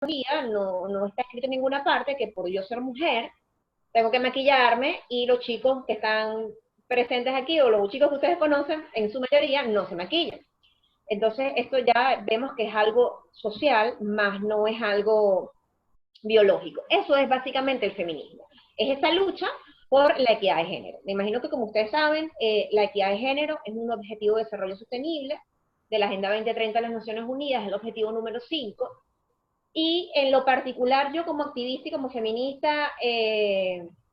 no está escrito en ninguna parte que por yo ser mujer tengo que maquillarme y los chicos que están presentes aquí o los chicos que ustedes conocen en su mayoría no se maquillan. Entonces esto ya vemos que es algo social, más no es algo biológico. Eso es básicamente el feminismo. Es esa lucha por la equidad de género. Me imagino que como ustedes saben, la equidad de género es un objetivo de desarrollo sostenible de la Agenda 2030 de las Naciones Unidas, es el objetivo número 5. Y en lo particular, yo como activista y como feminista,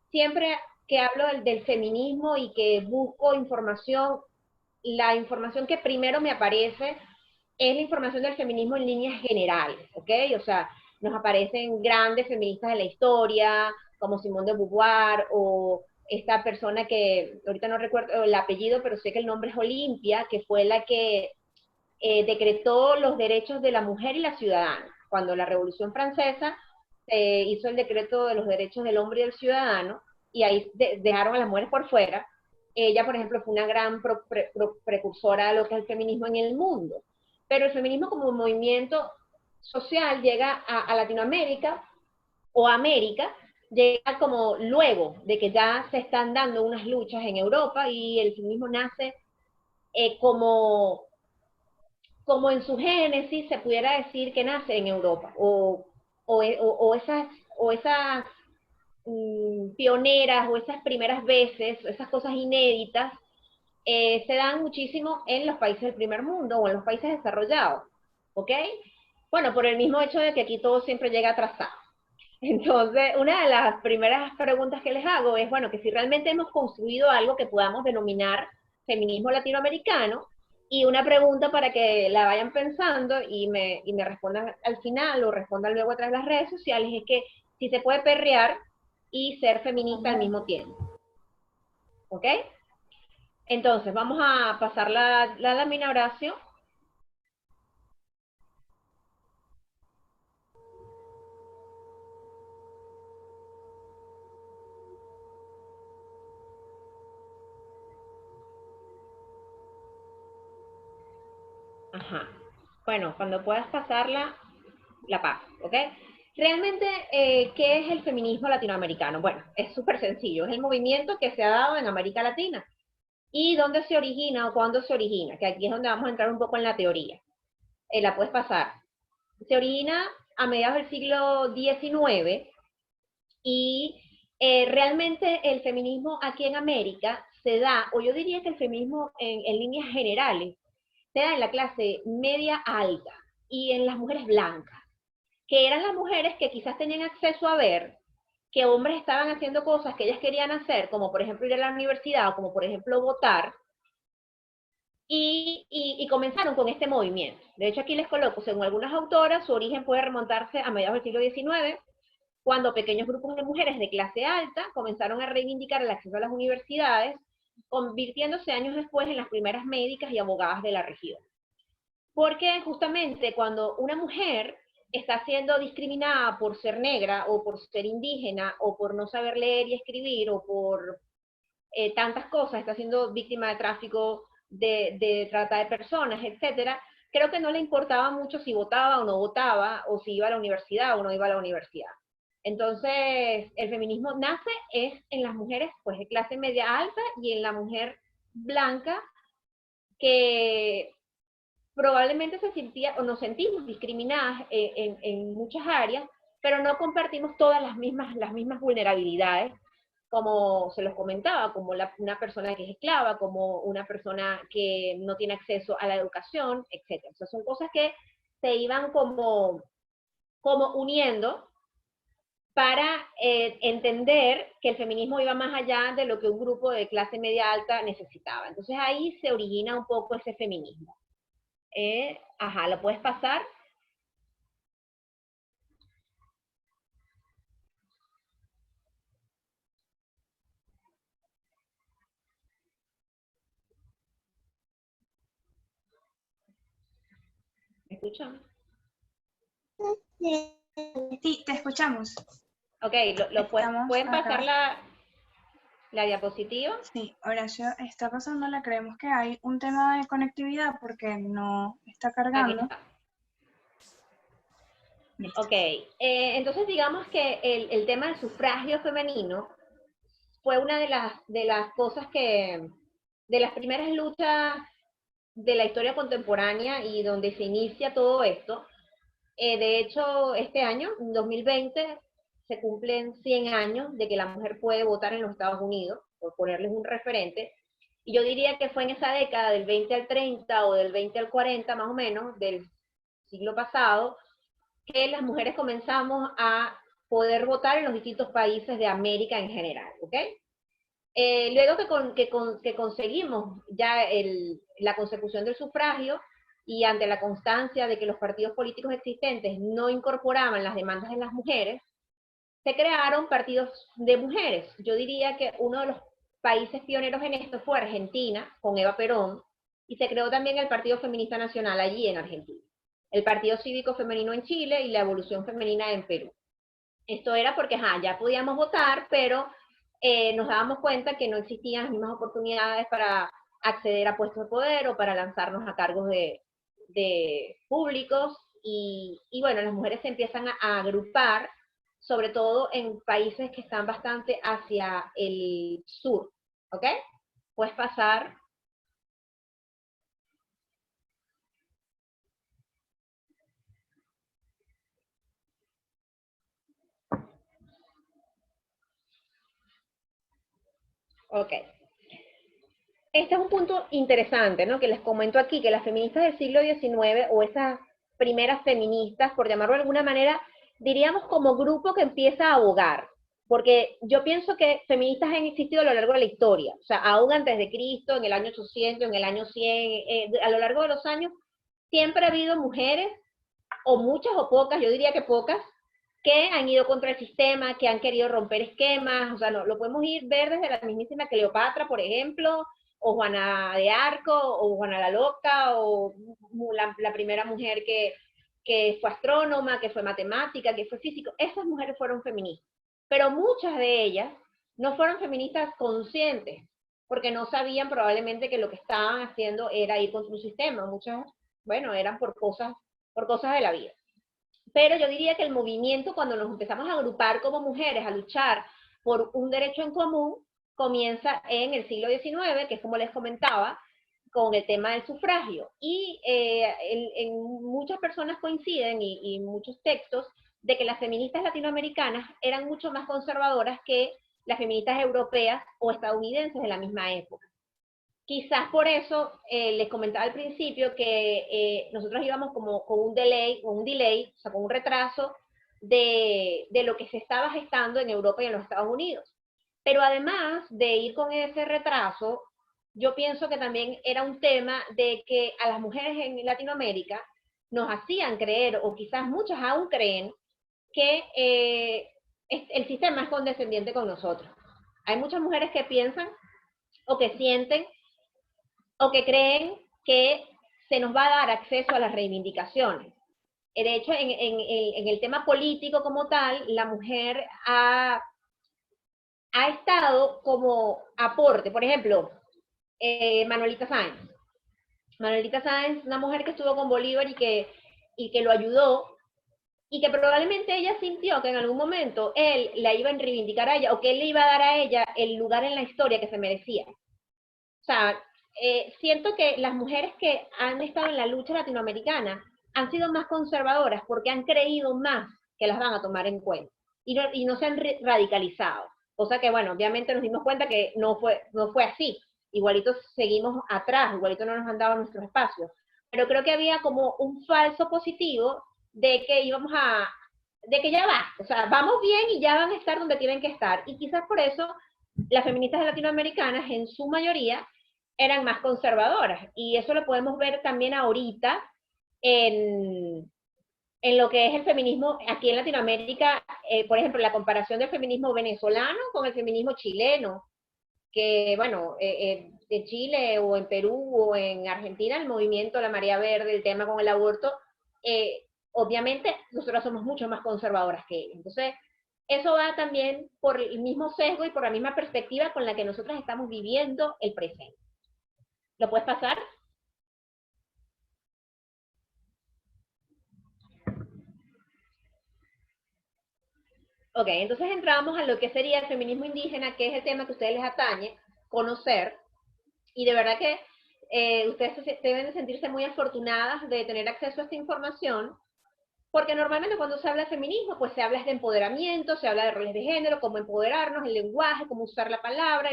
siempre que hablo del feminismo y que busco información, la información que primero me aparece es la información del feminismo en líneas generales, ¿ok? O sea, nos aparecen grandes feministas de la historia, como Simone de Beauvoir, o esta persona que, ahorita no recuerdo el apellido, pero sé que el nombre es Olimpia, que fue la que decretó los derechos de la mujer y la ciudadana. Cuando la Revolución Francesa hizo el decreto de los derechos del hombre y del ciudadano, y ahí dejaron a las mujeres por fuera, ella, por ejemplo, fue una gran precursora de lo que es el feminismo en el mundo. Pero el feminismo como movimiento social llega a Latinoamérica o a América, llega como luego de que ya se están dando unas luchas en Europa y el feminismo nace como en su génesis se pudiera decir que nace en Europa, o esas pioneras, o esas primeras veces, o esas cosas inéditas, se dan muchísimo en los países del primer mundo o en los países desarrollados, ¿ok? Bueno, por el mismo hecho de que aquí todo siempre llega atrasado. Entonces, una de las primeras preguntas que les hago es, bueno, que si realmente hemos construido algo que podamos denominar feminismo latinoamericano, y una pregunta para que la vayan pensando y me respondan al final o respondan luego a través de las redes sociales, es que si se puede perrear y ser feminista al mismo tiempo, ¿ok? Entonces, vamos a pasar la lámina, Horacio. Ajá. Bueno, cuando puedas pasarla, la paz, ¿ok? Realmente, ¿qué es el feminismo latinoamericano? Bueno, es súper sencillo, es el movimiento que se ha dado en América Latina. ¿Y dónde se origina o cuándo se origina? Que aquí es donde vamos a entrar un poco en la teoría. La puedes pasar. Se origina a mediados del siglo XIX y realmente el feminismo aquí en América se da, o yo diría que el feminismo en líneas generales, se da en la clase media alta y en las mujeres blancas, que eran las mujeres que quizás tenían acceso a ver que hombres estaban haciendo cosas que ellas querían hacer, como por ejemplo ir a la universidad, o como por ejemplo votar, y comenzaron con este movimiento. De hecho, aquí les coloco, según algunas autoras, su origen puede remontarse a mediados del siglo XIX, cuando pequeños grupos de mujeres de clase alta comenzaron a reivindicar el acceso a las universidades, convirtiéndose años después en las primeras médicas y abogadas de la región. Porque justamente cuando una mujer está siendo discriminada por ser negra o por ser indígena o por no saber leer y escribir o por tantas cosas, está siendo víctima de tráfico, de trata de personas, etcétera, creo que no le importaba mucho si votaba o no votaba, o si iba a la universidad o no iba a la universidad. Entonces, el feminismo nace es en las mujeres pues de clase media alta y en la mujer blanca que probablemente se sentía o nos sentimos discriminadas en muchas áreas, pero no compartimos todas las mismas vulnerabilidades, como se los comentaba, como una persona que es esclava, como una persona que no tiene acceso a la educación, etc. O sea, son cosas que se iban como uniendo para entender que el feminismo iba más allá de lo que un grupo de clase media alta necesitaba. Entonces ahí se origina un poco ese feminismo. Ajá, ¿lo puedes pasar? ¿Me escuchan? Sí, te escuchamos. Ok, Estamos ¿pueden pasar acá. la diapositiva? Sí, Horacio está pasándola. Creemos que hay un tema de conectividad porque no está Aquí cargando. está. Listo. Ok, entonces digamos que el tema del sufragio femenino fue una de las cosas que, de las primeras luchas de la historia contemporánea y donde se inicia todo esto. De hecho, este año, 2020, se cumplen 100 años de que la mujer puede votar en los Estados Unidos, por ponerles un referente. Y yo diría que fue en esa década del 20 al 30 o del 20 al 40 más o menos del siglo pasado, que las mujeres comenzamos a poder votar en los distintos países de América en general, ¿ok? Luego que conseguimos ya la consecución del sufragio y ante la constancia de que los partidos políticos existentes no incorporaban las demandas de las mujeres, se crearon partidos de mujeres. Yo diría que uno de los países pioneros en esto fue Argentina, con Eva Perón, y se creó también el Partido Feminista Nacional allí en Argentina, el Partido Cívico Femenino en Chile y la Evolución Femenina en Perú. Esto era porque ya podíamos votar, pero nos dábamos cuenta que no existían las mismas oportunidades para acceder a puestos de poder o para lanzarnos a cargos de públicos. Y bueno, las mujeres se empiezan a agrupar, sobre todo en países que están bastante hacia el sur, ¿ok? Puedes pasar. Ok. Este es un punto interesante, ¿no? Que les comento aquí, que las feministas del siglo XIX, o esas primeras feministas, por llamarlo de alguna manera, diríamos como grupo que empieza a abogar, porque yo pienso que feministas han existido a lo largo de la historia, o sea, aún antes de Cristo, en el año 800, en el año 100, a lo largo de los años, siempre ha habido mujeres, o muchas o pocas, yo diría que pocas, que han ido contra el sistema, que han querido romper esquemas, o sea, no, lo podemos ir ver desde la mismísima Cleopatra, por ejemplo, o Juana de Arco, o Juana la Loca, o la primera mujer que fue astrónoma, que fue matemática, que fue físico. Esas mujeres fueron feministas, pero muchas de ellas no fueron feministas conscientes, porque no sabían probablemente que lo que estaban haciendo era ir contra un sistema. Muchas, bueno, eran por cosas de la vida. Pero yo diría que el movimiento, cuando nos empezamos a agrupar como mujeres, a luchar por un derecho en común, comienza en el siglo XIX, que es como les comentaba, con el tema del sufragio. Y muchas personas coinciden y muchos textos de que las feministas latinoamericanas eran mucho más conservadoras que las feministas europeas o estadounidenses de la misma época. Quizás por eso les comentaba al principio que nosotros íbamos como con un delay, o sea, con un retraso de lo que se estaba gestando en Europa y en los Estados Unidos. Pero además de ir con ese retraso, yo pienso que también era un tema de que a las mujeres en Latinoamérica nos hacían creer, o quizás muchas aún creen, que el sistema es condescendiente con nosotros. Hay muchas mujeres que piensan o que sienten o que creen que se nos va a dar acceso a las reivindicaciones. De hecho, en el tema político como tal, la mujer ha estado como aporte. Por ejemplo, Manuelita Sáenz. Manuelita Sáenz, una mujer que estuvo con Bolívar y que lo ayudó, y que probablemente ella sintió que en algún momento él la iba a reivindicar a ella, o que él le iba a dar a ella el lugar en la historia que se merecía. O sea, siento que las mujeres que han estado en la lucha latinoamericana han sido más conservadoras porque han creído más que las van a tomar en cuenta y no se han radicalizado. Cosa que, bueno, obviamente nos dimos cuenta que no fue así. Igualito seguimos atrás, igualito no nos han dado nuestros espacios. Pero creo que había como un falso positivo de que de que ya va, o sea, vamos bien y ya van a estar donde tienen que estar. Y quizás por eso las feministas latinoamericanas en su mayoría eran más conservadoras. Y eso lo podemos ver también ahorita en, en lo que es el feminismo aquí en Latinoamérica, por ejemplo, la comparación del feminismo venezolano con el feminismo chileno, que bueno, en Chile o en Perú o en Argentina, el movimiento, la marea verde, el tema con el aborto, obviamente nosotros somos mucho más conservadoras que ellos. Entonces, eso va también por el mismo sesgo y por la misma perspectiva con la que nosotros estamos viviendo el presente. ¿Lo puedes pasar? Ok, entonces entramos a lo que sería el feminismo indígena, que es el tema que a ustedes les atañe, conocer, y de verdad que ustedes deben de sentirse muy afortunadas de tener acceso a esta información, porque normalmente cuando se habla de feminismo, pues se habla de empoderamiento, se habla de roles de género, cómo empoderarnos, el lenguaje, cómo usar la palabra,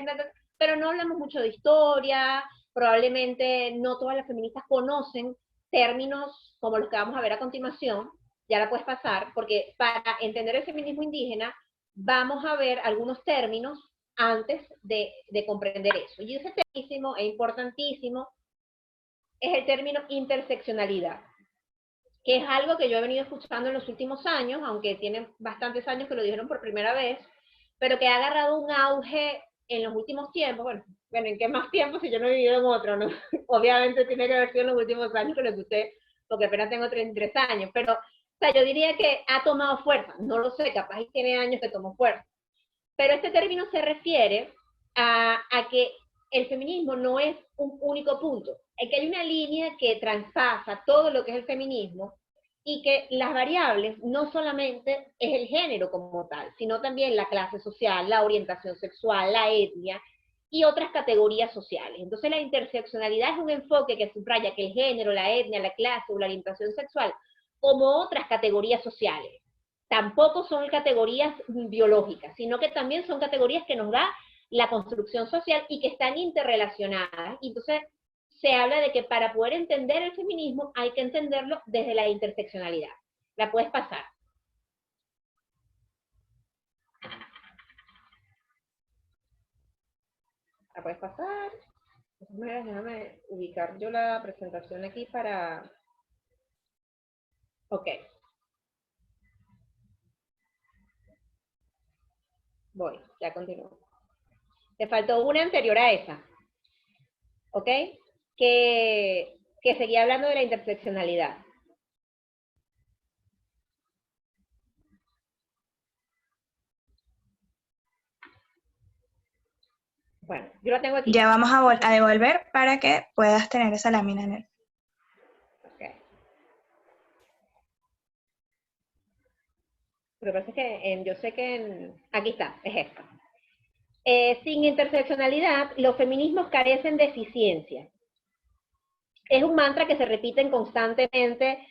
pero no hablamos mucho de historia, probablemente no todas las feministas conocen términos como los que vamos a ver a continuación, ya la puedes pasar, porque para entender el feminismo indígena vamos a ver algunos términos antes de comprender eso. Y ese término es importantísimo, es el término interseccionalidad, que es algo que yo he venido escuchando en los últimos años, aunque tienen bastantes años que lo dijeron por primera vez, pero que ha agarrado un auge en los últimos tiempos. Bueno, ¿en qué más tiempo si yo no he vivido en otro? ¿No? Obviamente tiene que haber sido en los últimos años que lo usted, porque apenas tengo 33 años, pero o sea, yo diría que ha tomado fuerza, no lo sé, capaz y tiene años que tomó fuerza. Pero este término se refiere a que el feminismo no es un único punto, es que hay una línea que traspasa todo lo que es el feminismo y que las variables no solamente es el género como tal, sino también la clase social, la orientación sexual, la etnia y otras categorías sociales. Entonces la interseccionalidad es un enfoque que subraya que el género, la etnia, la clase o la orientación sexual como otras categorías sociales tampoco son categorías biológicas, sino que también son categorías que nos da la construcción social y que están interrelacionadas. Y entonces se habla de que para poder entender el feminismo hay que entenderlo desde la interseccionalidad. La puedes pasar. La puedes pasar. Déjame ubicar yo la presentación aquí para... Ok. Voy, ya continúo. Te faltó una anterior a esa. ¿Ok? Que seguía hablando de la interseccionalidad. Bueno, yo la tengo aquí. Ya vamos a devolver para que puedas tener esa lámina en él. Okay. Lo que pasa es que yo sé que aquí está, es esto. Sin interseccionalidad, los feminismos carecen de eficiencia. Es un mantra que se repite constantemente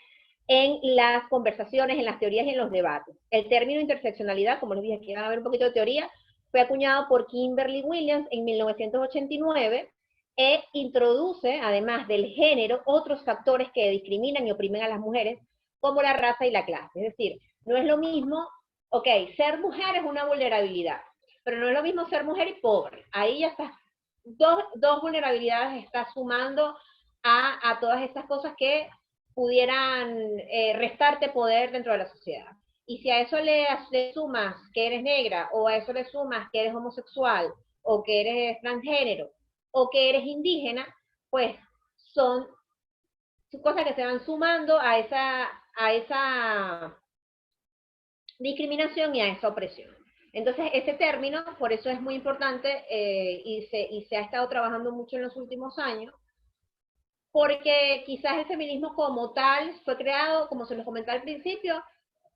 en las conversaciones, en las teorías y en los debates. El término interseccionalidad, como les dije, aquí va a haber un poquito de teoría, fue acuñado por Kimberly Williams en 1989 e introduce, además del género, otros factores que discriminan y oprimen a las mujeres, como la raza y la clase. Es decir, no es lo mismo, ok, ser mujer es una vulnerabilidad, pero no es lo mismo ser mujer y pobre. Ahí ya está, dos vulnerabilidades está sumando a todas estas cosas que pudieran restarte poder dentro de la sociedad. Y si a eso le sumas que eres negra, o a eso le sumas que eres homosexual, o que eres transgénero, o que eres indígena, pues son cosas que se van sumando a esa discriminación y a esa opresión. Entonces, ese término, por eso es muy importante y se ha estado trabajando mucho en los últimos años, porque quizás el feminismo como tal fue creado, como se los comenté al principio,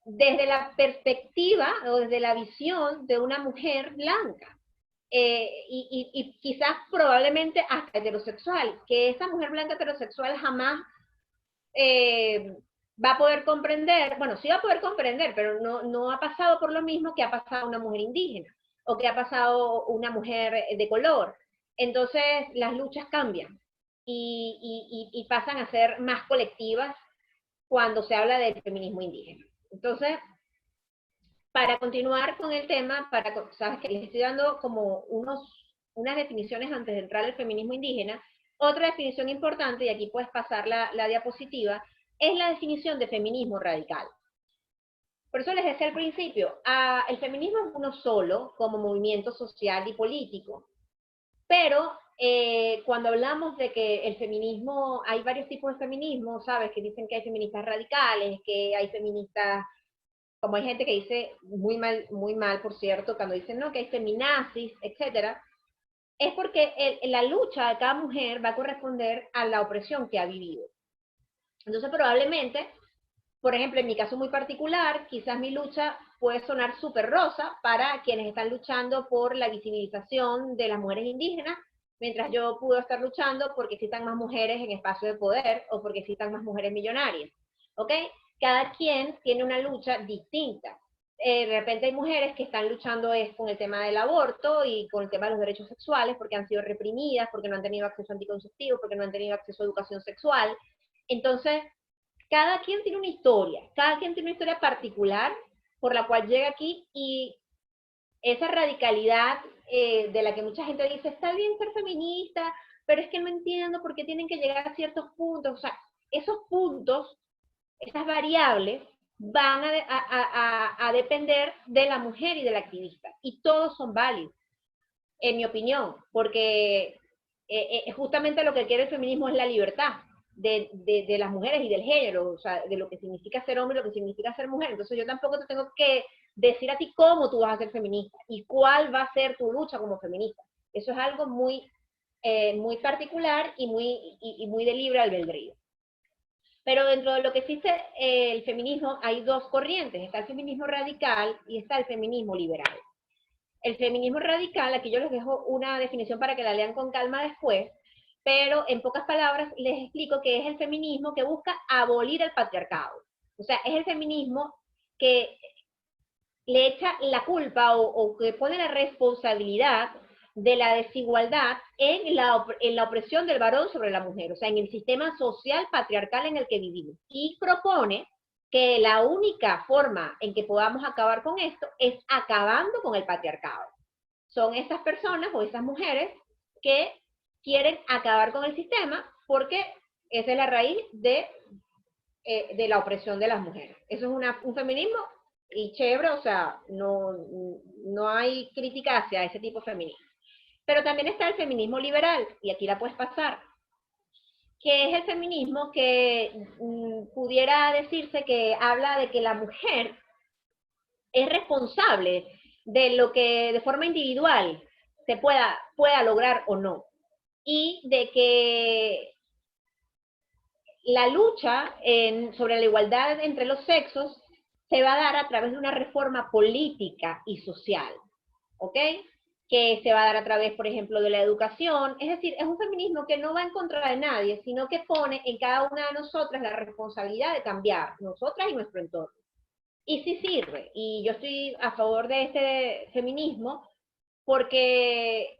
desde la perspectiva o desde la visión de una mujer blanca. Y quizás probablemente hasta heterosexual, que esa mujer blanca heterosexual jamás va a poder comprender, bueno, sí va a poder comprender, pero no ha pasado por lo mismo que ha pasado una mujer indígena o que ha pasado una mujer de color. Entonces las luchas cambian y pasan a ser más colectivas cuando se habla del feminismo indígena. Entonces, para continuar con el tema, sabes que les estoy dando como unas definiciones antes de entrar al feminismo indígena. Otra definición importante, y aquí puedes pasar la diapositiva, es la definición de feminismo radical. Por eso les decía al principio, el feminismo es uno solo como movimiento social y político, pero cuando hablamos de que el feminismo, hay varios tipos de feminismo, ¿sabes? Que dicen que hay feministas radicales, que hay feministas, como hay gente que dice, muy mal, por cierto, cuando dicen, no, que hay feminazis, etcétera, es porque la lucha de cada mujer va a corresponder a la opresión que ha vivido. Entonces, probablemente, por ejemplo, en mi caso muy particular, quizás mi lucha puede sonar súper rosa para quienes están luchando por la visibilización de las mujeres indígenas, mientras yo puedo estar luchando porque existan más mujeres en espacio de poder o porque existan más mujeres millonarias. ¿Ok? Cada quien tiene una lucha distinta. De repente hay mujeres que están luchando con el tema del aborto y con el tema de los derechos sexuales porque han sido reprimidas, porque no han tenido acceso a anticonceptivos, porque no han tenido acceso a educación sexual. Entonces, cada quien tiene una historia, cada quien tiene una historia particular por la cual llega aquí, y esa radicalidad de la que mucha gente dice, está bien ser feminista, pero es que no entiendo por qué tienen que llegar a ciertos puntos. O sea, esos puntos, esas variables, van a depender de la mujer y del activista, y todos son válidos, en mi opinión, porque justamente lo que quiere el feminismo es la libertad de las mujeres y del género, o sea, de lo que significa ser hombre y lo que significa ser mujer. Entonces yo tampoco te tengo que decir a ti cómo tú vas a ser feminista y cuál va a ser tu lucha como feminista. Eso es algo muy particular y muy de libre albedrío. Pero dentro de lo que existe el feminismo hay dos corrientes, está el feminismo radical y está el feminismo liberal. El feminismo radical, aquí yo les dejo una definición para que la lean con calma después, pero en pocas palabras les explico que es el feminismo que busca abolir el patriarcado. O sea, es el feminismo que le echa la culpa o que pone la responsabilidad de la desigualdad en la opresión del varón sobre la mujer, o sea, en el sistema social patriarcal en el que vivimos. Y propone que la única forma en que podamos acabar con esto es acabando con el patriarcado. Son esas personas o esas mujeres que quieren acabar con el sistema porque esa es la raíz de la opresión de las mujeres. Eso es un feminismo y chévere, o sea, no hay crítica hacia ese tipo de feminismo. Pero también está el feminismo liberal, y aquí la puedes pasar, que es el feminismo que pudiera decirse que habla de que la mujer es responsable de lo que de forma individual se pueda lograr o no. Y de que la lucha sobre la igualdad entre los sexos se va a dar a través de una reforma política y social, ¿ok? Que se va a dar a través, por ejemplo, de la educación. Es decir, es un feminismo que no va en contra de nadie, sino que pone en cada una de nosotras la responsabilidad de cambiar, nosotras y nuestro entorno. Y sí sirve, y yo estoy a favor de este feminismo porque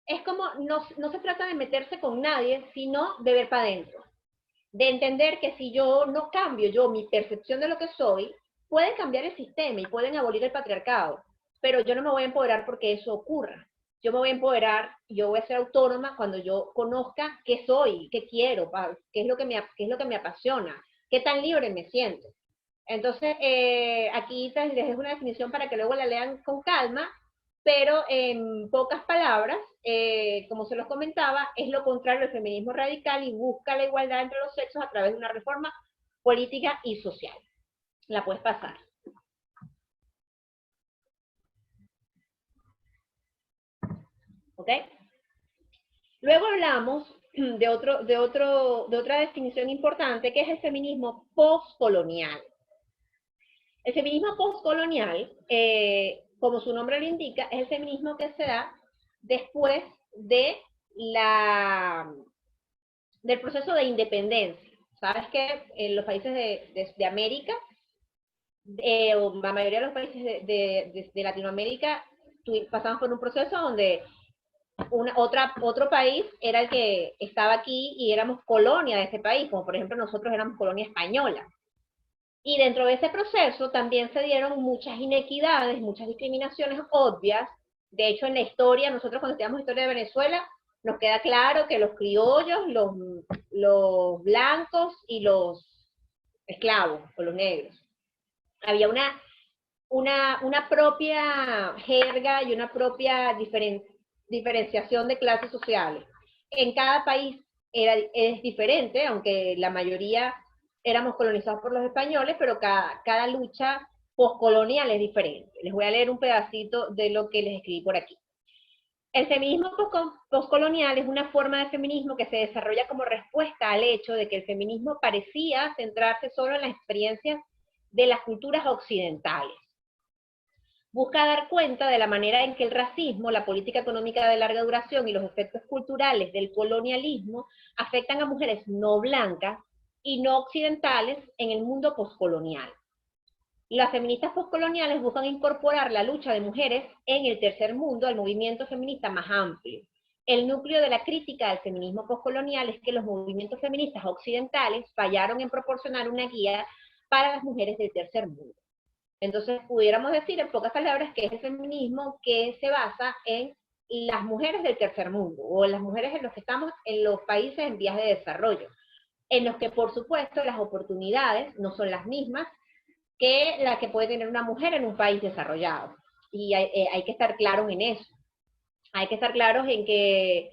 es como, no se trata de meterse con nadie, sino de ver para adentro, de entender que si yo no cambio mi percepción de lo que soy, puede cambiar el sistema y pueden abolir el patriarcado, pero yo no me voy a empoderar porque eso ocurra. Yo me voy a empoderar, yo voy a ser autónoma cuando yo conozca qué soy, qué quiero, qué es lo que me apasiona, qué tan libre me siento. Entonces, aquí les dejo una definición para que luego la lean con calma, pero en pocas palabras, como se los comentaba, es lo contrario del feminismo radical y busca la igualdad entre los sexos a través de una reforma política y social. La puedes pasar. ¿Ok? Luego hablamos de otra definición importante, que es el feminismo postcolonial. El feminismo postcolonial, como su nombre lo indica, es el feminismo que se da después del proceso de independencia. Sabes que en los países de América, o la mayoría de los países de Latinoamérica, pasamos por un proceso donde otro país era el que estaba aquí y éramos colonia de ese país, como por ejemplo nosotros éramos colonia española. Y dentro de ese proceso también se dieron muchas inequidades, muchas discriminaciones obvias. De hecho, en la historia, nosotros cuando estudiamos historia de Venezuela, nos queda claro que los criollos, los blancos y los esclavos, o los negros, había una propia jerga y una propia diferenciación de clases sociales. En cada país es diferente, aunque la mayoría éramos colonizados por los españoles, pero cada lucha postcolonial es diferente. Les voy a leer un pedacito de lo que les escribí por aquí. El feminismo postcolonial es una forma de feminismo que se desarrolla como respuesta al hecho de que el feminismo parecía centrarse solo en las experiencias de las culturas occidentales. Busca dar cuenta de la manera en que el racismo, la política económica de larga duración y los efectos culturales del colonialismo afectan a mujeres no blancas y no occidentales en el mundo postcolonial. Las feministas postcoloniales buscan incorporar la lucha de mujeres en el tercer mundo al movimiento feminista más amplio. El núcleo de la crítica al feminismo postcolonial es que los movimientos feministas occidentales fallaron en proporcionar una guía para las mujeres del tercer mundo. Entonces, pudiéramos decir en pocas palabras que es el feminismo que se basa en las mujeres del tercer mundo, o en las mujeres en los que estamos en los países en vías de desarrollo, en los que, por supuesto, las oportunidades no son las mismas que la que puede tener una mujer en un país desarrollado. Y hay que estar claros en eso. Hay que estar claros en que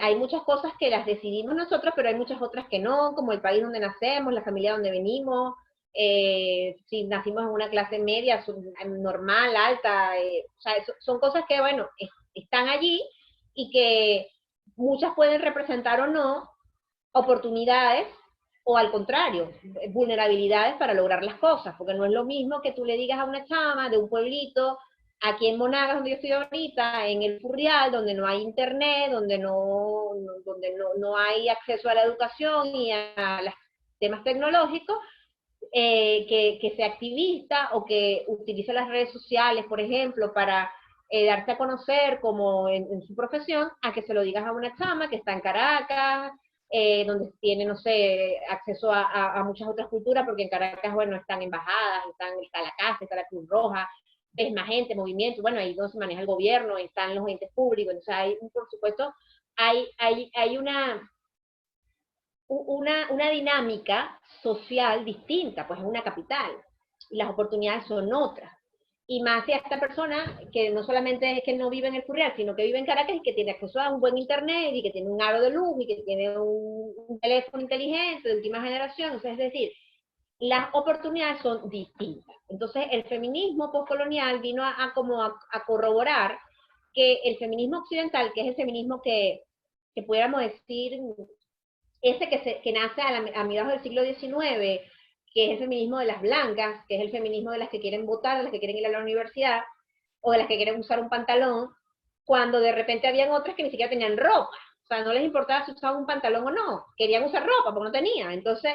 hay muchas cosas que las decidimos nosotros, pero hay muchas otras que no, como el país donde nacemos, la familia donde venimos, si nacimos en una clase media, normal, alta, o sea, son cosas que, bueno, están allí y que muchas pueden representar o no oportunidades o al contrario, vulnerabilidades para lograr las cosas, porque no es lo mismo que tú le digas a una chama de un pueblito, aquí en Monagas, donde yo estoy ahorita, en el Furrial, donde no hay internet, donde no hay acceso a la educación y a los temas tecnológicos, que sea activista o que utilice las redes sociales, por ejemplo, para darse a conocer como en su profesión, a que se lo digas a una chama que está en Caracas, donde tiene, no sé, acceso a muchas otras culturas, porque en Caracas, bueno, están embajadas, está la casa, está la Cruz Roja, es más gente, movimiento, bueno, ahí donde se maneja el gobierno, están los entes públicos, entonces hay, por supuesto, hay una dinámica social distinta, pues es una capital, y las oportunidades son otras. Y más si a esta persona que no solamente es que no vive en el Furrial, sino que vive en Caracas y que tiene acceso a un buen internet y que tiene un aro de luz y que tiene un teléfono inteligente de última generación. Entonces, es decir, las oportunidades son distintas. Entonces, el feminismo postcolonial vino a corroborar que el feminismo occidental, que es el feminismo que pudiéramos decir, ese que nace a mediados del siglo XIX, que es el feminismo de las blancas, que es el feminismo de las que quieren votar, de las que quieren ir a la universidad, o de las que quieren usar un pantalón, cuando de repente habían otras que ni siquiera tenían ropa. O sea, no les importaba si usaban un pantalón o no, querían usar ropa porque no tenían. Entonces,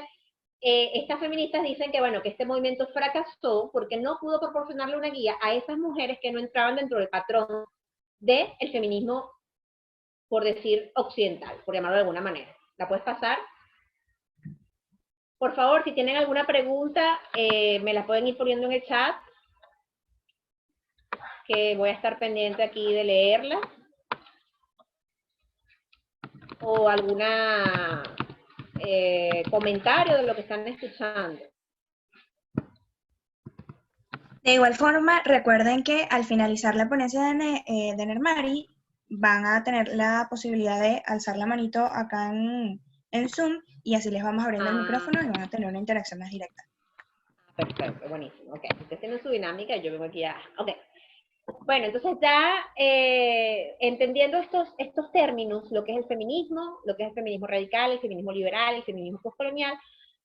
estas feministas dicen que, bueno, que este movimiento fracasó porque no pudo proporcionarle una guía a esas mujeres que no entraban dentro del patrón del feminismo, por decir, occidental, por llamarlo de alguna manera. ¿La puedes pasar? Por favor, si tienen alguna pregunta, me la pueden ir poniendo en el chat, que voy a estar pendiente aquí de leerla. O alguna comentario de lo que están escuchando. De igual forma, recuerden que al finalizar la ponencia de Nermari, van a tener la posibilidad de alzar la manito acá en Zoom y así les vamos abriendo el micrófono y van a tener una interacción más directa. Perfecto, buenísimo. Ok, ustedes tienen su dinámica y yo vengo aquí a... Ok. Bueno, entonces ya entendiendo estos términos, lo que es el feminismo, lo que es el feminismo radical, el feminismo liberal, el feminismo postcolonial,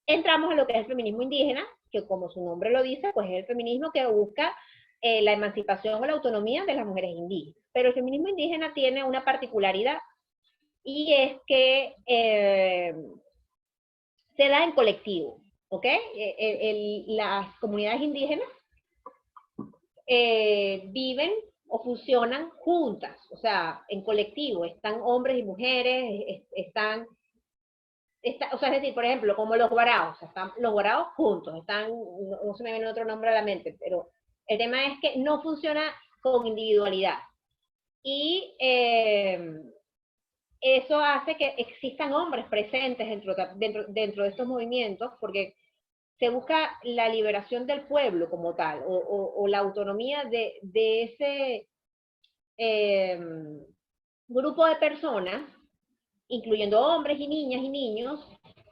entramos a lo que es el feminismo indígena, que como su nombre lo dice, pues es el feminismo que busca la emancipación o la autonomía de las mujeres indígenas. Pero el feminismo indígena tiene una particularidad, y es que se da en colectivo, ¿ok? Las comunidades indígenas viven o funcionan juntas, o sea, en colectivo, están hombres y mujeres, o sea, es decir, por ejemplo, como los guaraos, están los guaraos juntos, no se me viene otro nombre a la mente, pero el tema es que no funciona con individualidad. Y eso hace que existan hombres presentes dentro de estos movimientos, porque se busca la liberación del pueblo como tal, o la autonomía de ese grupo de personas, incluyendo hombres y niñas y niños,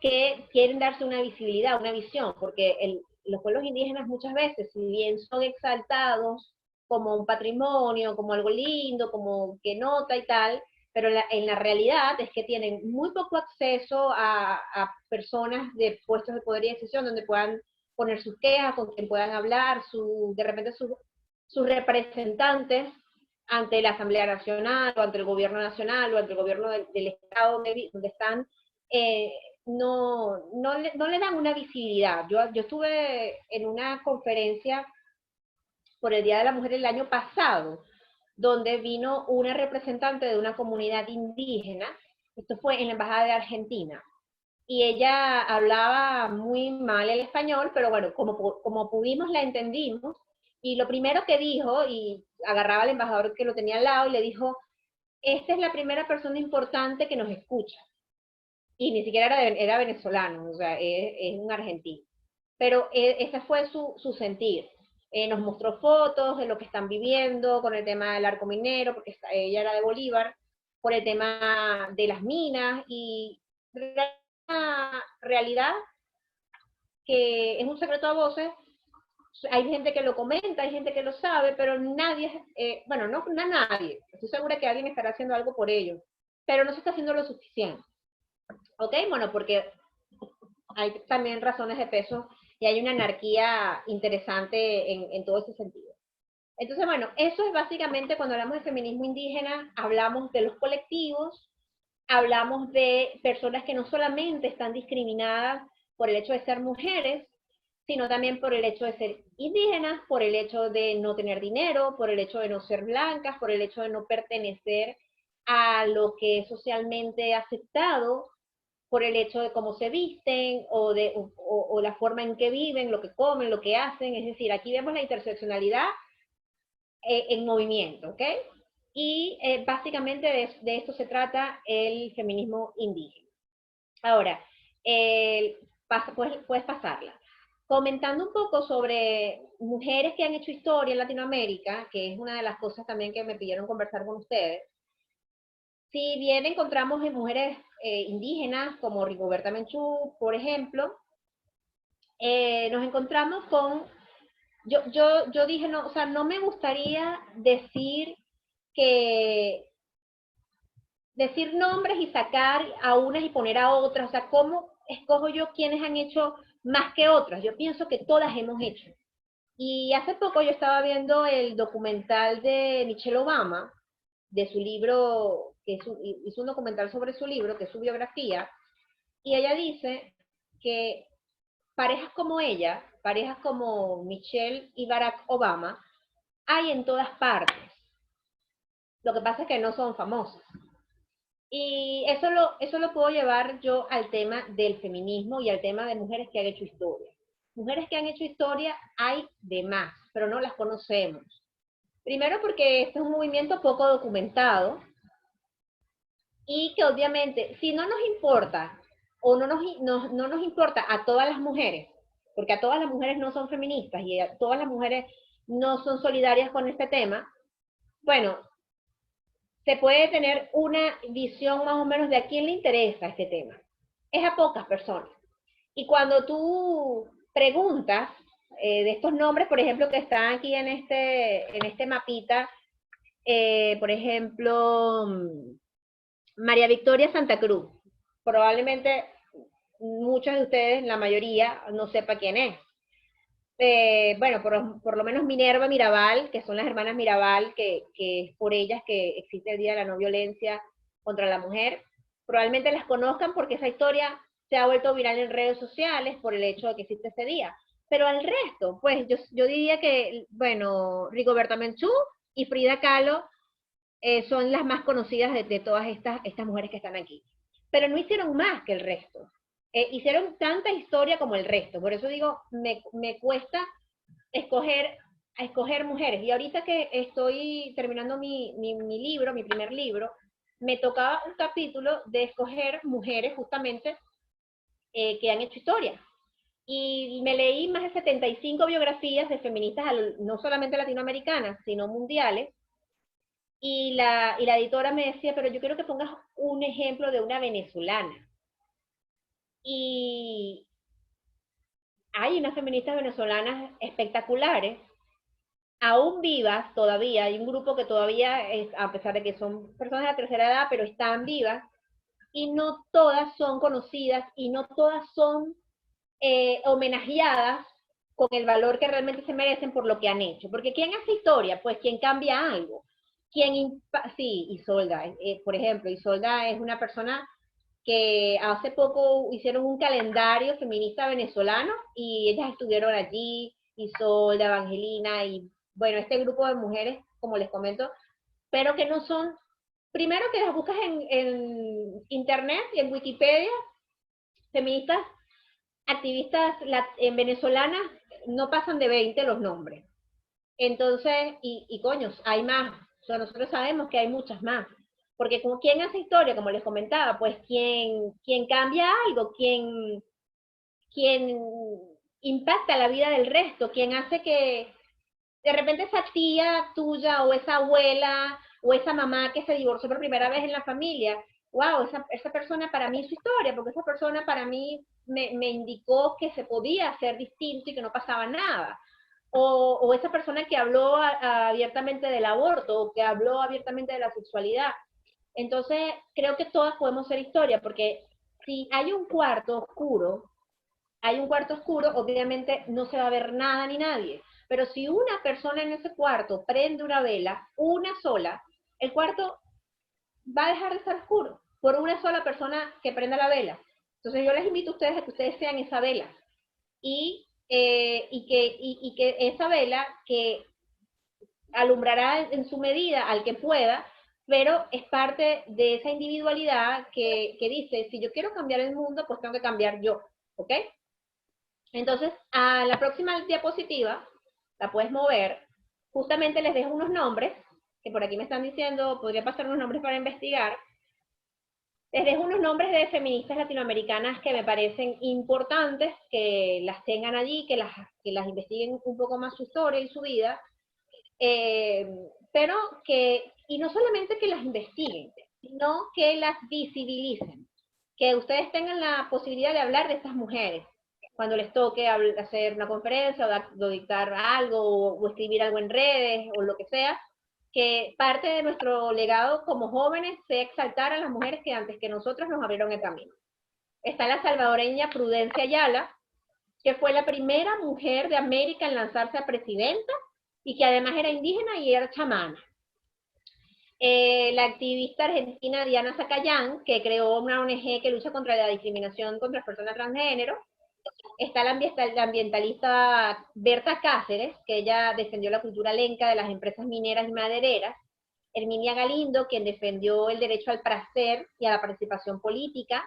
que quieren darse una visibilidad, una visión, porque los pueblos indígenas muchas veces, si bien son exaltados como un patrimonio, como algo lindo, como que nota y tal, pero en la realidad es que tienen muy poco acceso a personas de puestos de poder y decisión donde puedan poner sus quejas, con quien puedan hablar, de repente sus representantes ante la Asamblea Nacional o ante el Gobierno Nacional o ante el Gobierno del Estado donde están, no le dan una visibilidad. Yo estuve en una conferencia por el Día de la Mujer el año pasado, donde vino una representante de una comunidad indígena, esto fue en la Embajada de Argentina, y ella hablaba muy mal el español, pero bueno, como pudimos la entendimos, y lo primero que dijo, y agarraba al embajador que lo tenía al lado y le dijo, esta es la primera persona importante que nos escucha, y ni siquiera era venezolano, o sea, es un argentino. Pero ese fue su sentir. Nos mostró fotos de lo que están viviendo con el tema del arco minero, porque ella era de Bolívar, por el tema de las minas, y una realidad que es un secreto a voces. Hay gente que lo comenta, hay gente que lo sabe, pero nadie, bueno, no nadie, estoy segura que alguien estará haciendo algo por ello, pero no se está haciendo lo suficiente. ¿Ok? Bueno, porque hay también razones de peso y hay una anarquía interesante en todo ese sentido. Entonces, bueno, eso es básicamente cuando hablamos de feminismo indígena, hablamos de los colectivos, hablamos de personas que no solamente están discriminadas por el hecho de ser mujeres, sino también por el hecho de ser indígenas, por el hecho de no tener dinero, por el hecho de no ser blancas, por el hecho de no pertenecer a lo que es socialmente aceptado, por el hecho de cómo se visten o la forma en que viven, lo que comen, lo que hacen. Es decir, aquí vemos la interseccionalidad en movimiento, ¿ok? Y básicamente de esto se trata el feminismo indígena. Ahora, puedes pasarla. Comentando un poco sobre mujeres que han hecho historia en Latinoamérica, que es una de las cosas también que me pidieron conversar con ustedes, si bien encontramos en mujeres indígenas como Rigoberta Menchú, por ejemplo, nos encontramos con, yo dije, no, o sea, no me gustaría decir nombres y sacar a unas y poner a otras, o sea, ¿cómo escojo yo quiénes han hecho más que otras? Yo pienso que todas hemos hecho. Y hace poco yo estaba viendo el documental de Michelle Obama, de su libro, hizo un documental sobre su libro, que es su biografía, y ella dice que parejas como ella, parejas como Michelle y Barack Obama, hay en todas partes. Lo que pasa es que no son famosos. Y eso lo puedo llevar yo al tema del feminismo y al tema de mujeres que han hecho historia. Mujeres que han hecho historia hay de más, pero no las conocemos. Primero porque este es un movimiento poco documentado y que obviamente, si no nos importa o no nos importa a todas las mujeres, porque a todas las mujeres no son feministas y a todas las mujeres no son solidarias con este tema, bueno, se puede tener una visión más o menos de a quién le interesa este tema. Es a pocas personas. Y cuando tú preguntas de estos nombres, por ejemplo, que están aquí en este mapita, por ejemplo, María Victoria Santa Cruz, probablemente muchos de ustedes, la mayoría, no sepa quién es. Bueno, por lo menos Minerva Mirabal, que son las hermanas Mirabal, que es por ellas que existe el Día de la No Violencia contra la Mujer. Probablemente las conozcan porque esa historia se ha vuelto viral en redes sociales por el hecho de que existe ese día. Pero al resto, pues yo diría que, bueno, Rigoberta Menchú y Frida Kahlo son las más conocidas de todas estas mujeres que están aquí. Pero no hicieron más que el resto. Hicieron tanta historia como el resto. Por eso digo, me cuesta escoger mujeres. Y ahorita que estoy terminando mi libro, mi primer libro, me tocaba un capítulo de escoger mujeres justamente que han hecho historia. Y me leí más de 75 biografías de feministas, no solamente latinoamericanas, sino mundiales, y la editora me decía, pero yo quiero que pongas un ejemplo de una venezolana. Y hay unas feministas venezolanas espectaculares, aún vivas todavía, hay un grupo que todavía, a pesar de que son personas de la tercera edad, pero están vivas, y no todas son conocidas y no todas son homenajeadas con el valor que realmente se merecen por lo que han hecho. Porque ¿quién hace historia? Pues quien cambia algo. Sí, Isolda, por ejemplo, Isolda es una persona que hace poco hicieron un calendario feminista venezolano y ellas estuvieron allí, Isolda, Evangelina y bueno, este grupo de mujeres, como les comento, pero que no son, primero que las buscas en internet y en Wikipedia, feministas, activistas venezolanas, no pasan de 20 los nombres. Entonces, coños, hay más. O sea, nosotros sabemos que hay muchas más. Porque como quien hace historia, como les comentaba, pues quien cambia algo, quien impacta la vida del resto, quien hace que de repente esa tía tuya o esa abuela o esa mamá que se divorció por primera vez en la familia, wow, esa persona para mí es su historia, porque esa persona para mí me indicó que se podía hacer distinto y que no pasaba nada. O esa persona que habló abiertamente del aborto o que habló abiertamente de la sexualidad. Entonces, creo que todas podemos ser historia, porque si hay un cuarto oscuro, obviamente no se va a ver nada ni nadie. Pero si una persona en ese cuarto prende una vela, una sola, el cuarto va a dejar de estar oscuro por una sola persona que prenda la vela. Entonces yo les invito a ustedes a que ustedes sean esa vela y que esa vela que alumbrará en su medida al que pueda, pero es parte de esa individualidad que dice, si yo quiero cambiar el mundo, pues tengo que cambiar yo, ¿ok? Entonces, a la próxima diapositiva, la puedes mover, justamente les dejo unos nombres, que por aquí me están diciendo, podría pasar unos nombres para investigar, les dejo unos nombres de feministas latinoamericanas que me parecen importantes, que las tengan allí, que las investiguen un poco más su historia y su vida, pero y no solamente que las investiguen, sino que las visibilicen, que ustedes tengan la posibilidad de hablar de estas mujeres, cuando les toque hacer una conferencia o dictar algo o escribir algo en redes o lo que sea, que parte de nuestro legado como jóvenes sea exaltar a las mujeres que antes que nosotros nos abrieron el camino. Está la salvadoreña Prudencia Ayala, que fue la primera mujer de América en lanzarse a presidenta y que además era indígena y era chamana. La activista argentina Diana Zacayán, que creó una ONG que lucha contra la discriminación contra las personas transgénero. Está la ambientalista Berta Cáceres, que ella defendió la cultura lenca de las empresas mineras y madereras. Herminia Galindo, quien defendió el derecho al placer y a la participación política.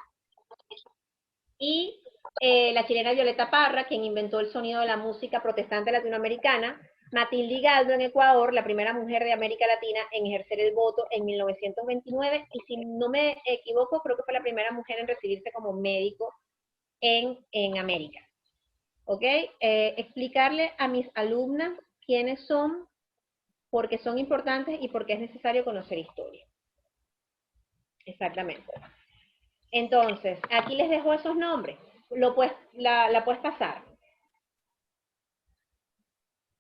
Y la chilena Violeta Parra, quien inventó el sonido de la música protestante latinoamericana. Matilde Galdo en Ecuador, la primera mujer de América Latina en ejercer el voto en 1929, y si no me equivoco, creo que fue la primera mujer en recibirse como médico en América. ¿Ok? Explicarle a mis alumnas quiénes son, por qué son importantes y por qué es necesario conocer historia. Exactamente. Entonces, aquí les dejo esos nombres. La puedes pasar.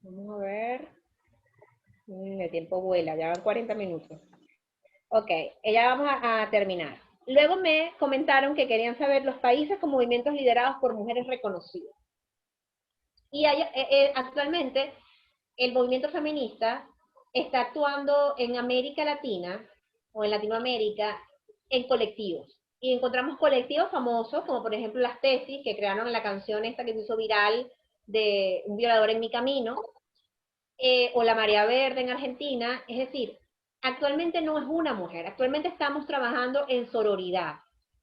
Vamos a ver. El tiempo vuela, ya van 40 minutos. Ok, ya vamos a terminar. Luego me comentaron que querían saber los países con movimientos liderados por mujeres reconocidas. Y actualmente el movimiento feminista está actuando en América Latina o en Latinoamérica en colectivos. Y encontramos colectivos famosos, como por ejemplo las Tesis, que crearon la canción esta que se hizo viral de Un violador en mi camino, o la Marea Verde en Argentina. Es decir, actualmente no es una mujer, actualmente estamos trabajando en sororidad,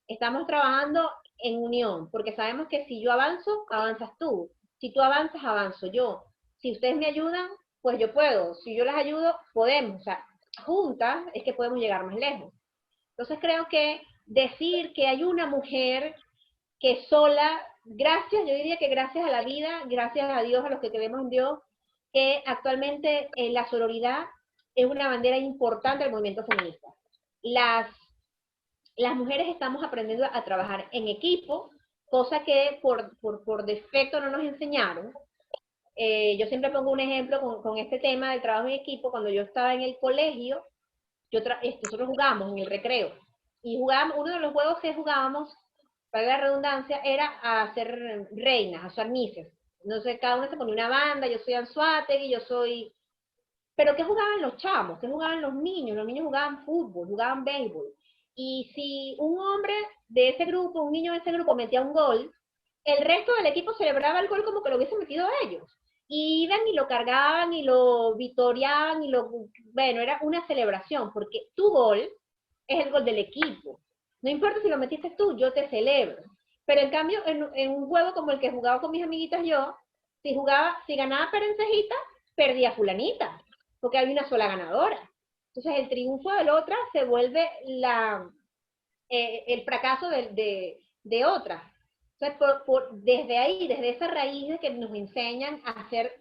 estamos trabajando en unión, porque sabemos que si yo avanzo, avanzas tú, si tú avanzas, avanzo yo, si ustedes me ayudan, pues yo puedo, si yo las ayudo, podemos, o sea, juntas es que podemos llegar más lejos. Entonces creo que decir que hay una mujer que sola, gracias, yo diría que gracias a la vida, gracias a Dios, a los que creemos en Dios, que actualmente la sororidad es una bandera importante del movimiento feminista. Las mujeres estamos aprendiendo a trabajar en equipo, cosa que por defecto no nos enseñaron. yo siempre pongo un ejemplo con este tema del trabajo en equipo. Cuando yo estaba en el colegio, nosotros jugábamos en el recreo, y jugábamos, uno de los juegos que jugábamos, para la redundancia, era a hacer reinas, a hacer mises. Entonces cada uno se ponía una banda, yo soy Anzuategui, yo soy... Pero ¿qué jugaban los chamos? ¿Qué jugaban los niños? Los niños jugaban fútbol, jugaban béisbol. Y si un hombre de ese grupo, un niño de ese grupo metía un gol, el resto del equipo celebraba el gol como que lo hubiesen metido ellos. Y iban y lo cargaban y lo vitoreaban y lo... Bueno, era una celebración, porque tu gol es el gol del equipo. No importa si lo metiste tú, yo te celebro. Pero en cambio, en un juego como el que jugaba con mis amiguitas yo, si ganaba Perencejita, perdía fulanita, porque hay una sola ganadora. Entonces el triunfo de la otra se vuelve el fracaso de otra. Entonces, desde ahí, desde esa raíz de que nos enseñan a ser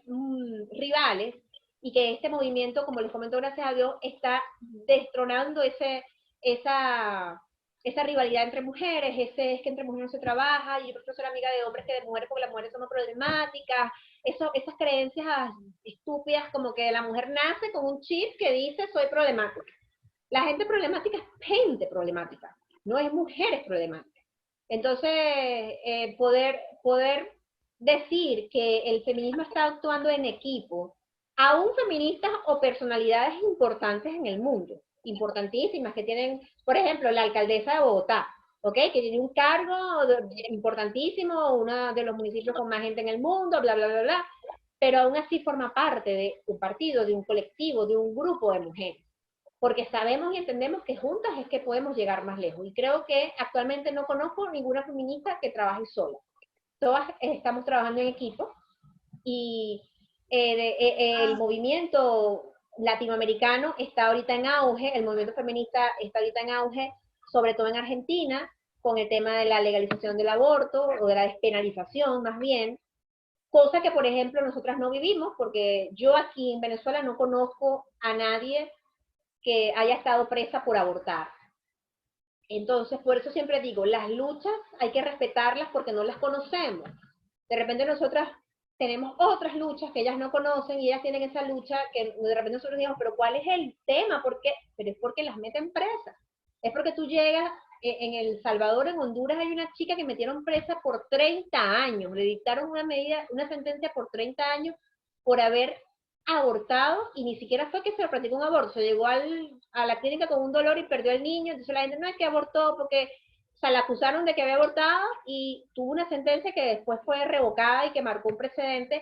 rivales, y que este movimiento, como les comento, gracias a Dios, está destronando esa rivalidad entre mujeres, ese es que entre mujeres no se trabaja, y yo prefiero ser amiga de hombres que de mujeres porque las mujeres somos problemáticas, esas creencias estúpidas, como que la mujer nace con un chip que dice soy problemática. La gente problemática es gente problemática, no es mujeres problemáticas. Entonces, poder decir que el feminismo está actuando en equipo, aún feministas o personalidades importantes en el mundo, importantísimas, que tienen, por ejemplo, la alcaldesa de Bogotá, ¿ok? Que tiene un cargo importantísimo, uno de los municipios con más gente en el mundo, bla, bla, bla, bla, pero aún así forma parte de un partido, de un colectivo, de un grupo de mujeres, porque sabemos y entendemos que juntas es que podemos llegar más lejos. Y creo que actualmente no conozco ninguna feminista que trabaje sola. Todas estamos trabajando en equipo, y el movimiento latinoamericano está ahorita en auge, el movimiento feminista está ahorita en auge, sobre todo en Argentina, con el tema de la legalización del aborto, o de la despenalización más bien, cosa que, por ejemplo, nosotras no vivimos, porque yo aquí en Venezuela no conozco a nadie que haya estado presa por abortar. Entonces, por eso siempre digo, las luchas hay que respetarlas porque no las conocemos. De repente nosotras tenemos otras luchas que ellas no conocen, y ellas tienen esa lucha que de repente nosotros digamos, pero ¿cuál es el tema? ¿Por qué? Pero es porque las meten presas. Es porque tú llegas, en El Salvador, en Honduras, hay una chica que metieron presa por 30 años, le dictaron una sentencia por 30 años por haber abortado, y ni siquiera fue que se le practicó un aborto, se llegó a la clínica con un dolor y perdió al niño, entonces la gente no es que abortó porque, o sea, la acusaron de que había abortado, y tuvo una sentencia que después fue revocada y que marcó un precedente,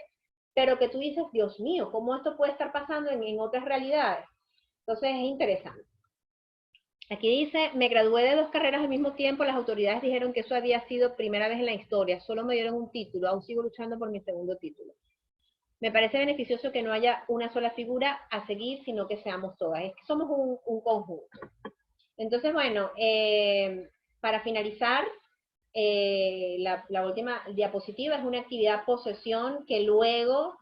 pero que tú dices, Dios mío, ¿cómo esto puede estar pasando en otras realidades? Entonces es interesante. Aquí dice, me gradué de 2 carreras al mismo tiempo, las autoridades dijeron que eso había sido primera vez en la historia, solo me dieron un título, aún sigo luchando por mi segundo título. Me parece beneficioso que no haya una sola figura a seguir, sino que seamos todas. Es que somos un conjunto. Entonces, bueno, para finalizar, la última diapositiva es una actividad posesión que luego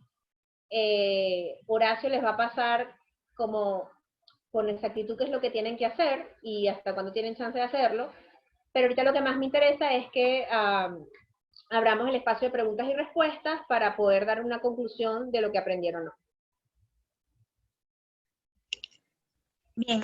Horacio les va a pasar como con exactitud qué es lo que tienen que hacer y hasta cuándo tienen chance de hacerlo. Pero ahorita lo que más me interesa es que abramos el espacio de preguntas y respuestas para poder dar una conclusión de lo que aprendieron hoy. Bien,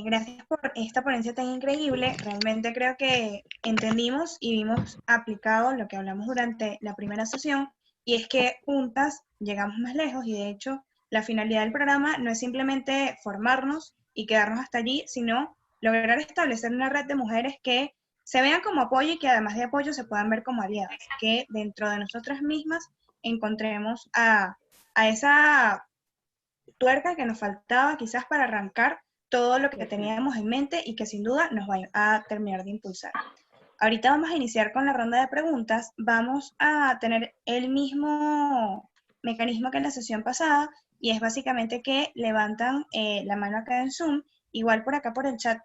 gracias por esta ponencia tan increíble. Realmente creo que entendimos y vimos aplicado lo que hablamos durante la primera sesión, y es que juntas llegamos más lejos, y de hecho la finalidad del programa no es simplemente formarnos y quedarnos hasta allí, sino lograr establecer una red de mujeres que se vean como apoyo y que además de apoyo se puedan ver como aliadas, que dentro de nosotras mismas encontremos a esa tuerca que nos faltaba quizás para arrancar todo lo que teníamos en mente y que sin duda nos va a terminar de impulsar. Ahorita vamos a iniciar con la ronda de preguntas. Vamos a tener el mismo mecanismo que en la sesión pasada, y es básicamente que levantan la mano acá en Zoom. Igual por acá por el chat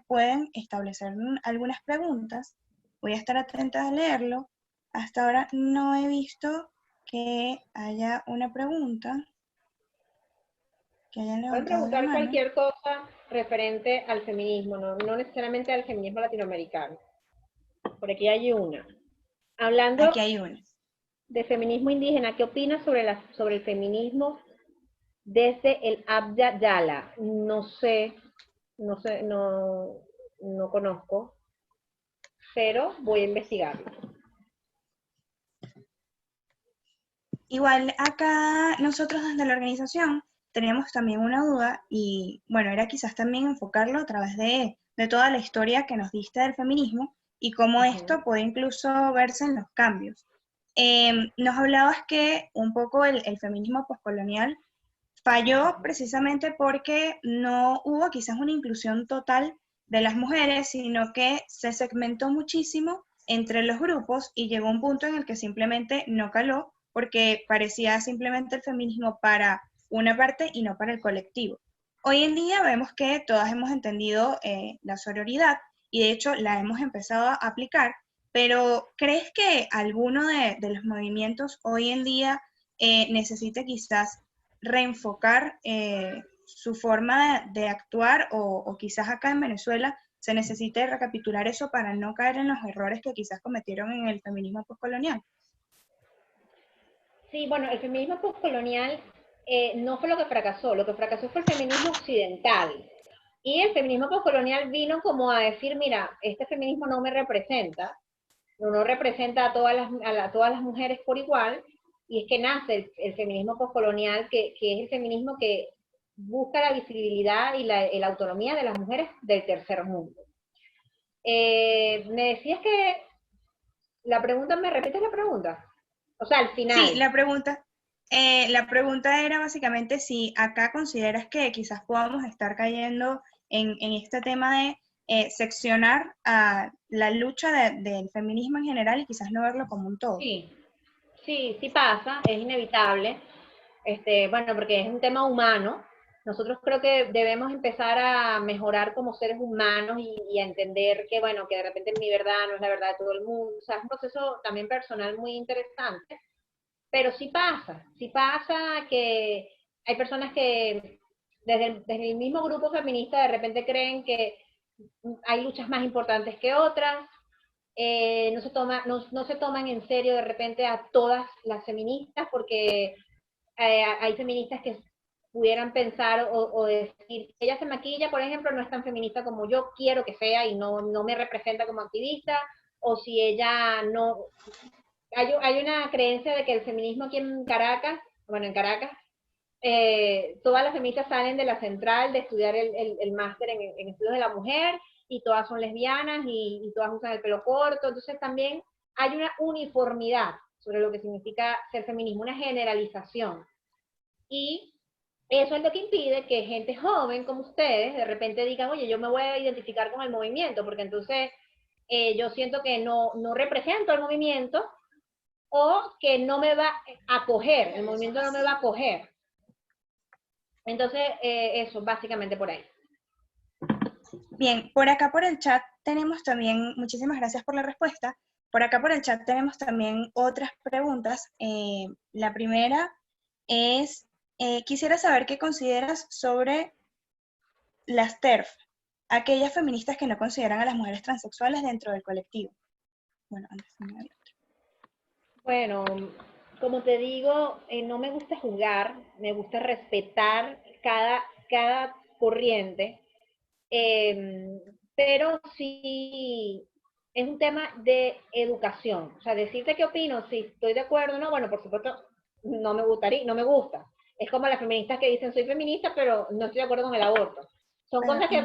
pueden establecer algunas preguntas. Voy a estar atenta a leerlo. Hasta ahora no he visto que haya una pregunta. Que hayan Pueden levantado la preguntar mano. cualquier cosa referente al feminismo, no necesariamente al feminismo latinoamericano. Por aquí hay una. Hablando, Aquí hay una. de feminismo indígena, ¿qué opinas sobre el feminismo desde el Abya Yala? No sé, no conozco, pero voy a investigarlo. Igual acá nosotros desde la organización teníamos también una duda y bueno, era quizás también enfocarlo a través de toda la historia que nos diste del feminismo y cómo esto Ujú. puede incluso verse en los cambios. Nos hablabas que un poco el feminismo postcolonial falló precisamente porque no hubo quizás una inclusión total de las mujeres, sino que se segmentó muchísimo entre los grupos y llegó un punto en el que simplemente no caló porque parecía simplemente el feminismo para una parte y no para el colectivo. Hoy en día vemos que todas hemos entendido la sororidad y de hecho la hemos empezado a aplicar, pero ¿crees que alguno de los movimientos hoy en día necesite quizás reenfocar su forma de actuar o quizás acá en Venezuela se necesite recapitular eso para no caer en los errores que quizás cometieron en el feminismo postcolonial? Sí, bueno, el feminismo postcolonial no fue lo que fracasó fue el feminismo occidental. Y el feminismo postcolonial vino como a decir, mira, este feminismo no me representa, no representa a todas las mujeres por igual, y es que nace el feminismo postcolonial, que es el feminismo que busca la visibilidad y la autonomía de las mujeres del tercer mundo. Me decías que la pregunta, ¿me repites la pregunta? O sea, al Sí, final. la pregunta era básicamente si acá consideras que quizás podamos estar cayendo en este tema de seccionar a la lucha del feminismo en general y quizás no verlo como un todo. Sí, sí pasa, es inevitable. Bueno, porque es un tema humano. Nosotros creo que debemos empezar a mejorar como seres humanos y a entender que, bueno, que de repente mi verdad no es la verdad de todo el mundo. O sea, es un proceso también personal muy interesante, pero sí pasa que hay personas que desde el mismo grupo feminista de repente creen que hay luchas más importantes que otras, no se toman en serio de repente a todas las feministas porque hay feministas que pudieran pensar o decir, ella se maquilla, por ejemplo, no es tan feminista como yo quiero que sea y no me representa como activista, o si ella no... Hay una creencia de que el feminismo aquí en Caracas, bueno, en Caracas, todas las feministas salen de la central de estudiar el máster en estudios de la mujer y todas son lesbianas y todas usan el pelo corto, entonces también hay una uniformidad sobre lo que significa ser feminismo, una generalización. Y eso es lo que impide que gente joven como ustedes de repente digan, oye, yo me voy a identificar con el movimiento, porque entonces yo siento que no represento el movimiento o que no me va a coger, el movimiento no me va a coger. Entonces, eso, básicamente por ahí. Bien, por acá por el chat tenemos también, muchísimas gracias por la respuesta, por acá por el chat tenemos también otras preguntas. La primera es, quisiera saber qué consideras sobre las TERF, aquellas feministas que no consideran a las mujeres transexuales dentro del colectivo. Bueno, antes de nada. Bueno, como te digo, no me gusta jugar, me gusta respetar cada corriente, pero sí es un tema de educación. O sea, decirte qué opino, si estoy de acuerdo, no, bueno, por supuesto, no me gustaría, no me gusta. Es como las feministas que dicen soy feminista, pero no estoy de acuerdo con el aborto. Son Pero, cosas que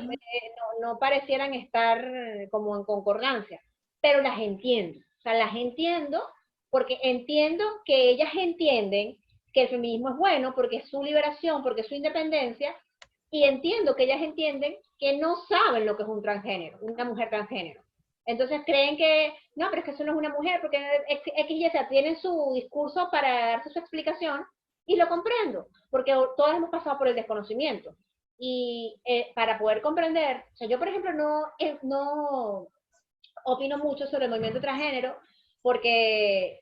no parecieran estar como en concordancia, pero las entiendo. O sea, las entiendo porque entiendo que ellas entienden que el feminismo es bueno porque es su liberación, porque es su independencia, y entiendo que ellas entienden que no saben lo que es un transgénero, una mujer transgénero. Entonces creen que, no, pero es que eso no es una mujer, porque X y Z tienen su discurso para darse su explicación, y lo comprendo, porque todos hemos pasado por el desconocimiento. Y para poder comprender, o sea, yo por ejemplo no opino mucho sobre el movimiento transgénero, porque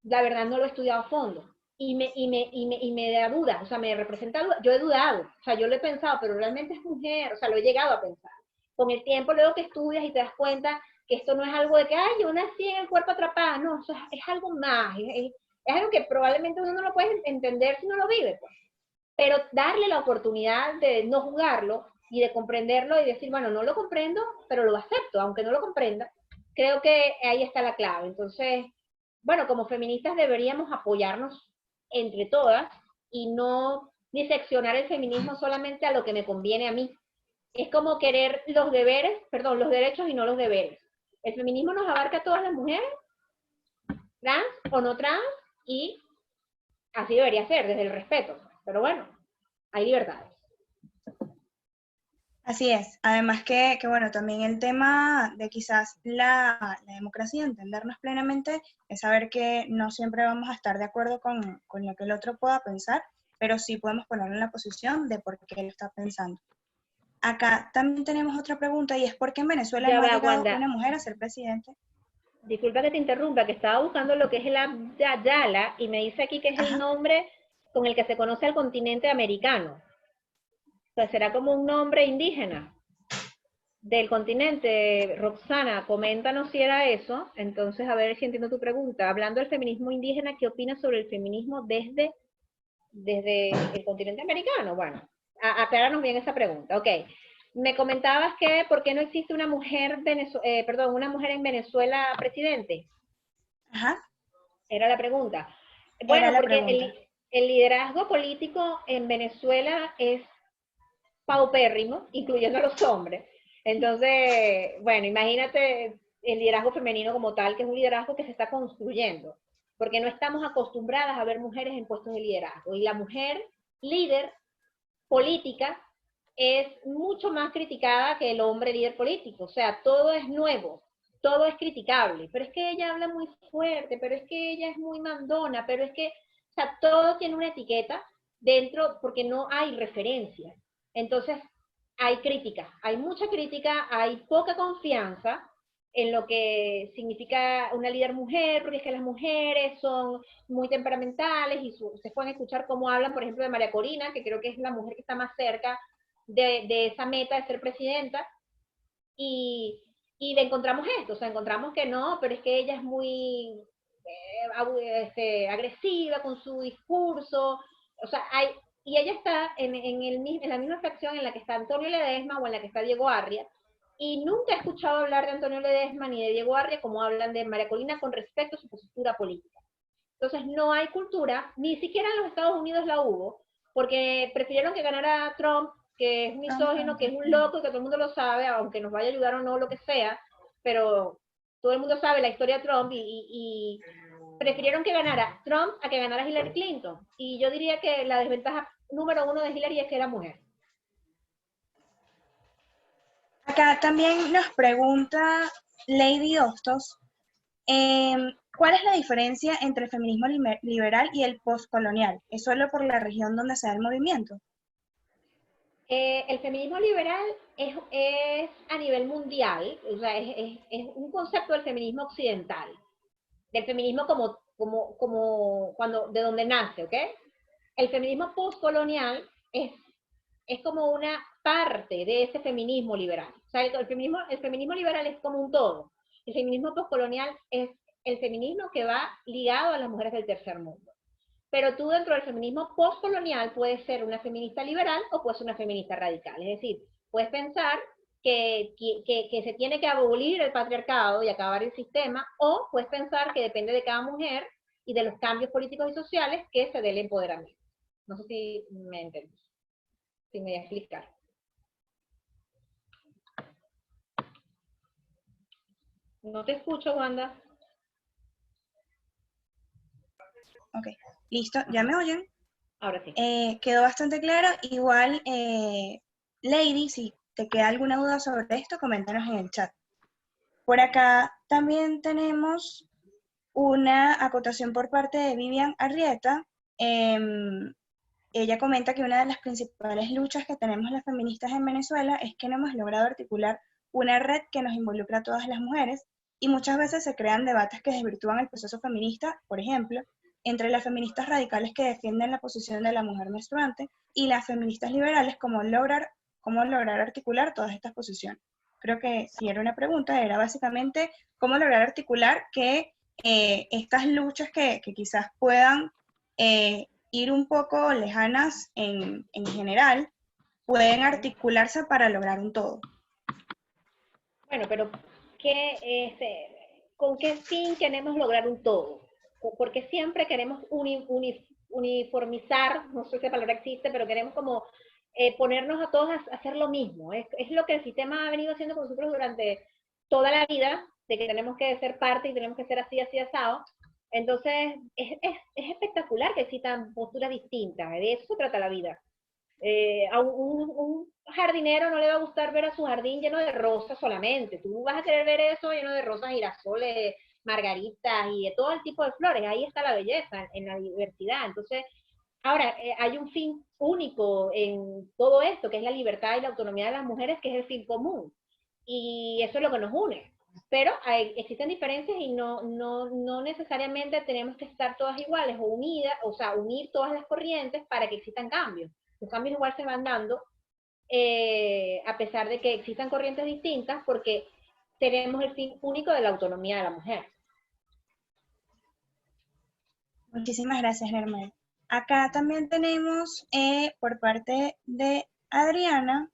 la verdad no lo he estudiado a fondo. Y me da duda, o sea, me representa duda. Yo he dudado, o sea, yo lo he pensado, pero realmente es mujer, o sea, lo he llegado a pensar. Con el tiempo, luego que estudias y te das cuenta que esto no es algo de que, ay, yo nací en el cuerpo atrapada, no, o sea, es algo más, Es algo que probablemente uno no lo puede entender si no lo vive, pues. Pero darle la oportunidad de no juzgarlo y de comprenderlo y decir, bueno, no lo comprendo, pero lo acepto, aunque no lo comprenda, creo que ahí está la clave. Entonces, bueno, como feministas deberíamos apoyarnos entre todas y no diseccionar el feminismo solamente a lo que me conviene a mí. Es como querer los deberes, perdón, los derechos y no los deberes. El feminismo nos abarca a todas las mujeres, trans o no trans, y así debería ser, desde el respeto. Pero bueno, hay libertades. Así es. Además que bueno, también el tema de quizás la democracia, entendernos plenamente, es saber que no siempre vamos a estar de acuerdo con lo que el otro pueda pensar, pero sí podemos ponerlo en la posición de por qué lo está pensando. Acá también tenemos otra pregunta y es ¿por qué en Venezuela Ya no ha va, llegado Wanda. una mujer a ser presidente? Disculpa que te interrumpa, que estaba buscando lo que es el Abdala y me dice aquí que es el Ajá. nombre con el que se conoce al continente americano. O sea, será como un nombre indígena del continente. Roxana, coméntanos si era eso. Entonces, a ver si entiendo tu pregunta. Hablando del feminismo indígena, ¿qué opinas sobre el feminismo desde el continente americano? Bueno, acláranos bien esa pregunta. Ok. Me comentabas que ¿por qué no existe una mujer, una mujer en Venezuela presidente? Ajá. Era la pregunta. Era Bueno, la porque pregunta. el liderazgo político en Venezuela es paupérrimo, incluyendo a los hombres. Entonces, bueno, imagínate el liderazgo femenino como tal, que es un liderazgo que se está construyendo, porque no estamos acostumbradas a ver mujeres en puestos de liderazgo. Y la mujer líder política es mucho más criticada que el hombre líder político. O sea, todo es nuevo, todo es criticable. Pero es que ella habla muy fuerte, pero es que ella es muy mandona, pero es que, o sea, todo tiene una etiqueta dentro porque no hay referencia. Entonces, hay crítica, hay mucha crítica, hay poca confianza en lo que significa una líder mujer, porque es que las mujeres son muy temperamentales y se pueden escuchar cómo hablan, por ejemplo, de María Corina, que creo que es la mujer que está más cerca de esa meta de ser presidenta, y, y le encontramos esto, o sea, encontramos que no, pero es que ella es muy agresiva con su discurso, o sea, y ella está en la misma fracción en la que está Antonio Ledesma o en la que está Diego Arria, y nunca he escuchado hablar de Antonio Ledesma ni de Diego Arria como hablan de María Corina con respecto a su postura política. Entonces no hay cultura, ni siquiera en los Estados Unidos la hubo, porque prefirieron que ganara Trump, que es misógino, que es un loco y que todo el mundo lo sabe, aunque nos vaya a ayudar o no, lo que sea, pero todo el mundo sabe la historia de Trump y prefirieron que ganara Trump a que ganara Hillary Clinton. Y yo diría que la desventaja número uno de Hillary es que era mujer. Acá también nos pregunta Lady Hostos, ¿cuál es la diferencia entre el feminismo liberal y el postcolonial? ¿Es solo por la región donde se da el movimiento? El feminismo liberal es a nivel mundial, o sea, es un concepto del feminismo occidental, del feminismo como cuando, de donde nace, ¿ok? El feminismo postcolonial es como una parte de ese feminismo liberal. O sea, el feminismo liberal es como un todo. El feminismo postcolonial es el feminismo que va ligado a las mujeres del tercer mundo. Pero tú dentro del feminismo postcolonial puedes ser una feminista liberal o puedes ser una feminista radical. Es decir, puedes pensar que se tiene que abolir el patriarcado y acabar el sistema, o puedes pensar que depende de cada mujer y de los cambios políticos y sociales que se dé el empoderamiento. No sé si me entendí, si me voy a explicar. No te escucho, Wanda. Ok, listo, ¿ya me oyen? Ahora sí. Quedó bastante claro. Igual, Lady, si te queda alguna duda sobre esto, coméntanos en el chat. Por acá también tenemos una acotación por parte de Vivian Arrieta. Ella comenta que una de las principales luchas que tenemos las feministas en Venezuela es que no hemos logrado articular una red que nos involucra a todas las mujeres y muchas veces se crean debates que desvirtúan el proceso feminista, por ejemplo, entre las feministas radicales que defienden la posición de la mujer menstruante y las feministas liberales, cómo lograr articular todas estas posiciones. Creo que si era una pregunta, era básicamente cómo lograr articular que estas luchas que quizás puedan ir un poco lejanas en general, pueden articularse para lograr un todo. Bueno, pero ¿con qué fin queremos lograr un todo? Porque siempre queremos uniformizar, no sé si esa palabra existe, pero queremos como ponernos a todos a hacer lo mismo. Es lo que el sistema ha venido haciendo con nosotros durante toda la vida, de que tenemos que ser parte y tenemos que ser así, así, asado. Entonces, es espectacular que existan posturas distintas, de eso se trata la vida. A un jardinero no le va a gustar ver a su jardín lleno de rosas solamente. Tú vas a querer ver eso lleno de rosas, girasoles, margaritas y de todo el tipo de flores. Ahí está la belleza, en la diversidad. Entonces, ahora, hay un fin único en todo esto, que es la libertad y la autonomía de las mujeres, que es el fin común. Y eso es lo que nos une. Pero existen diferencias y no necesariamente tenemos que estar todas iguales o unidas, o sea, unir todas las corrientes para que existan cambios. Los cambios igual se van dando, a pesar de que existan corrientes distintas, porque tenemos el fin único de la autonomía de la mujer. Muchísimas gracias, Germán. Acá también tenemos por parte de Adriana,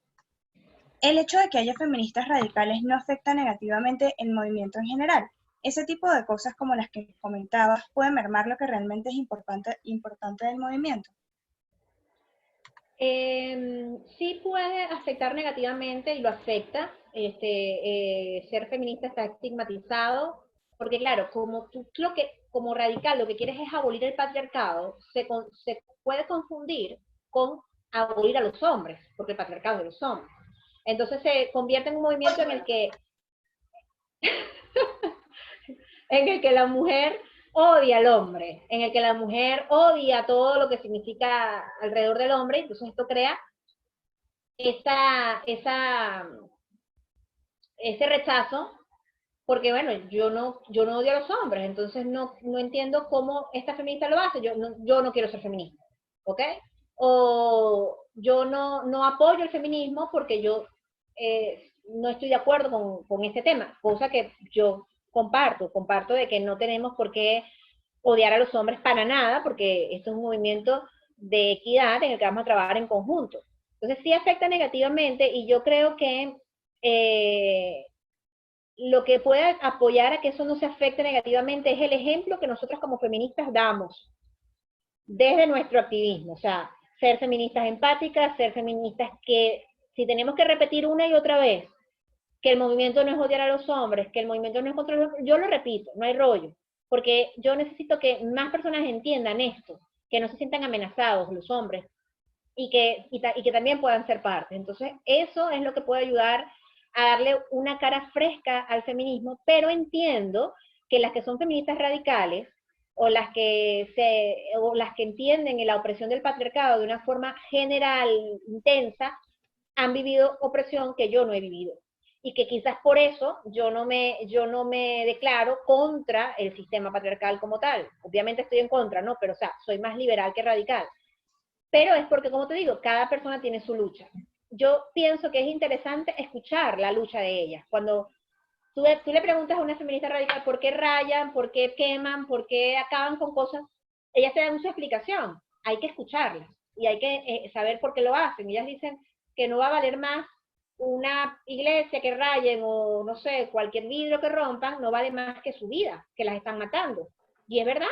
el hecho de que haya feministas radicales no afecta negativamente el movimiento en general. Ese tipo de cosas como las que comentabas pueden mermar lo que realmente es importante del movimiento. Sí puede afectar negativamente y lo afecta. Ser feminista está estigmatizado, porque claro, como tú como radical lo que quieres es abolir el patriarcado, se puede confundir con abolir a los hombres, porque el patriarcado es de los hombres. Entonces se convierte en un movimiento en el que la mujer odia al hombre, en el que la mujer odia todo lo que significa alrededor del hombre, entonces esto crea esa, esa, ese rechazo, porque bueno, yo no odio a los hombres, entonces no entiendo cómo esta feminista lo hace, yo no quiero ser feminista, ¿ok? O yo no apoyo el feminismo porque yo no estoy de acuerdo con este tema, cosa que yo comparto de que no tenemos por qué odiar a los hombres para nada, porque esto es un movimiento de equidad en el que vamos a trabajar en conjunto. Entonces sí afecta negativamente y yo creo que eh, lo que puede apoyar a que eso no se afecte negativamente es el ejemplo que nosotros como feministas damos desde nuestro activismo, o sea, ser feministas empáticas, ser feministas que si tenemos que repetir una y otra vez que el movimiento no es odiar a los hombres, que el movimiento no es contra los hombres, yo lo repito, no hay rollo, porque yo necesito que más personas entiendan esto, que no se sientan amenazados los hombres y que también puedan ser parte. Entonces, eso es lo que puede ayudar a darle una cara fresca al feminismo, pero entiendo que las que son feministas radicales o las que entienden en la opresión del patriarcado de una forma general, intensa, han vivido opresión que yo no he vivido. Y que quizás por eso yo no me declaro contra el sistema patriarcal como tal. Obviamente estoy en contra, ¿no? Pero, o sea, soy más liberal que radical. Pero es porque, como te digo, cada persona tiene su lucha. Yo pienso que es interesante escuchar la lucha de ellas. Cuando tú le preguntas a una feminista radical por qué rayan, por qué queman, por qué acaban con cosas, ellas te dan su explicación. Hay que escucharlas y hay que saber por qué lo hacen. Ellas dicen que no va a valer más una iglesia que rayen o, no sé, cualquier vidrio que rompan, no vale más que su vida, que las están matando. Y es verdad.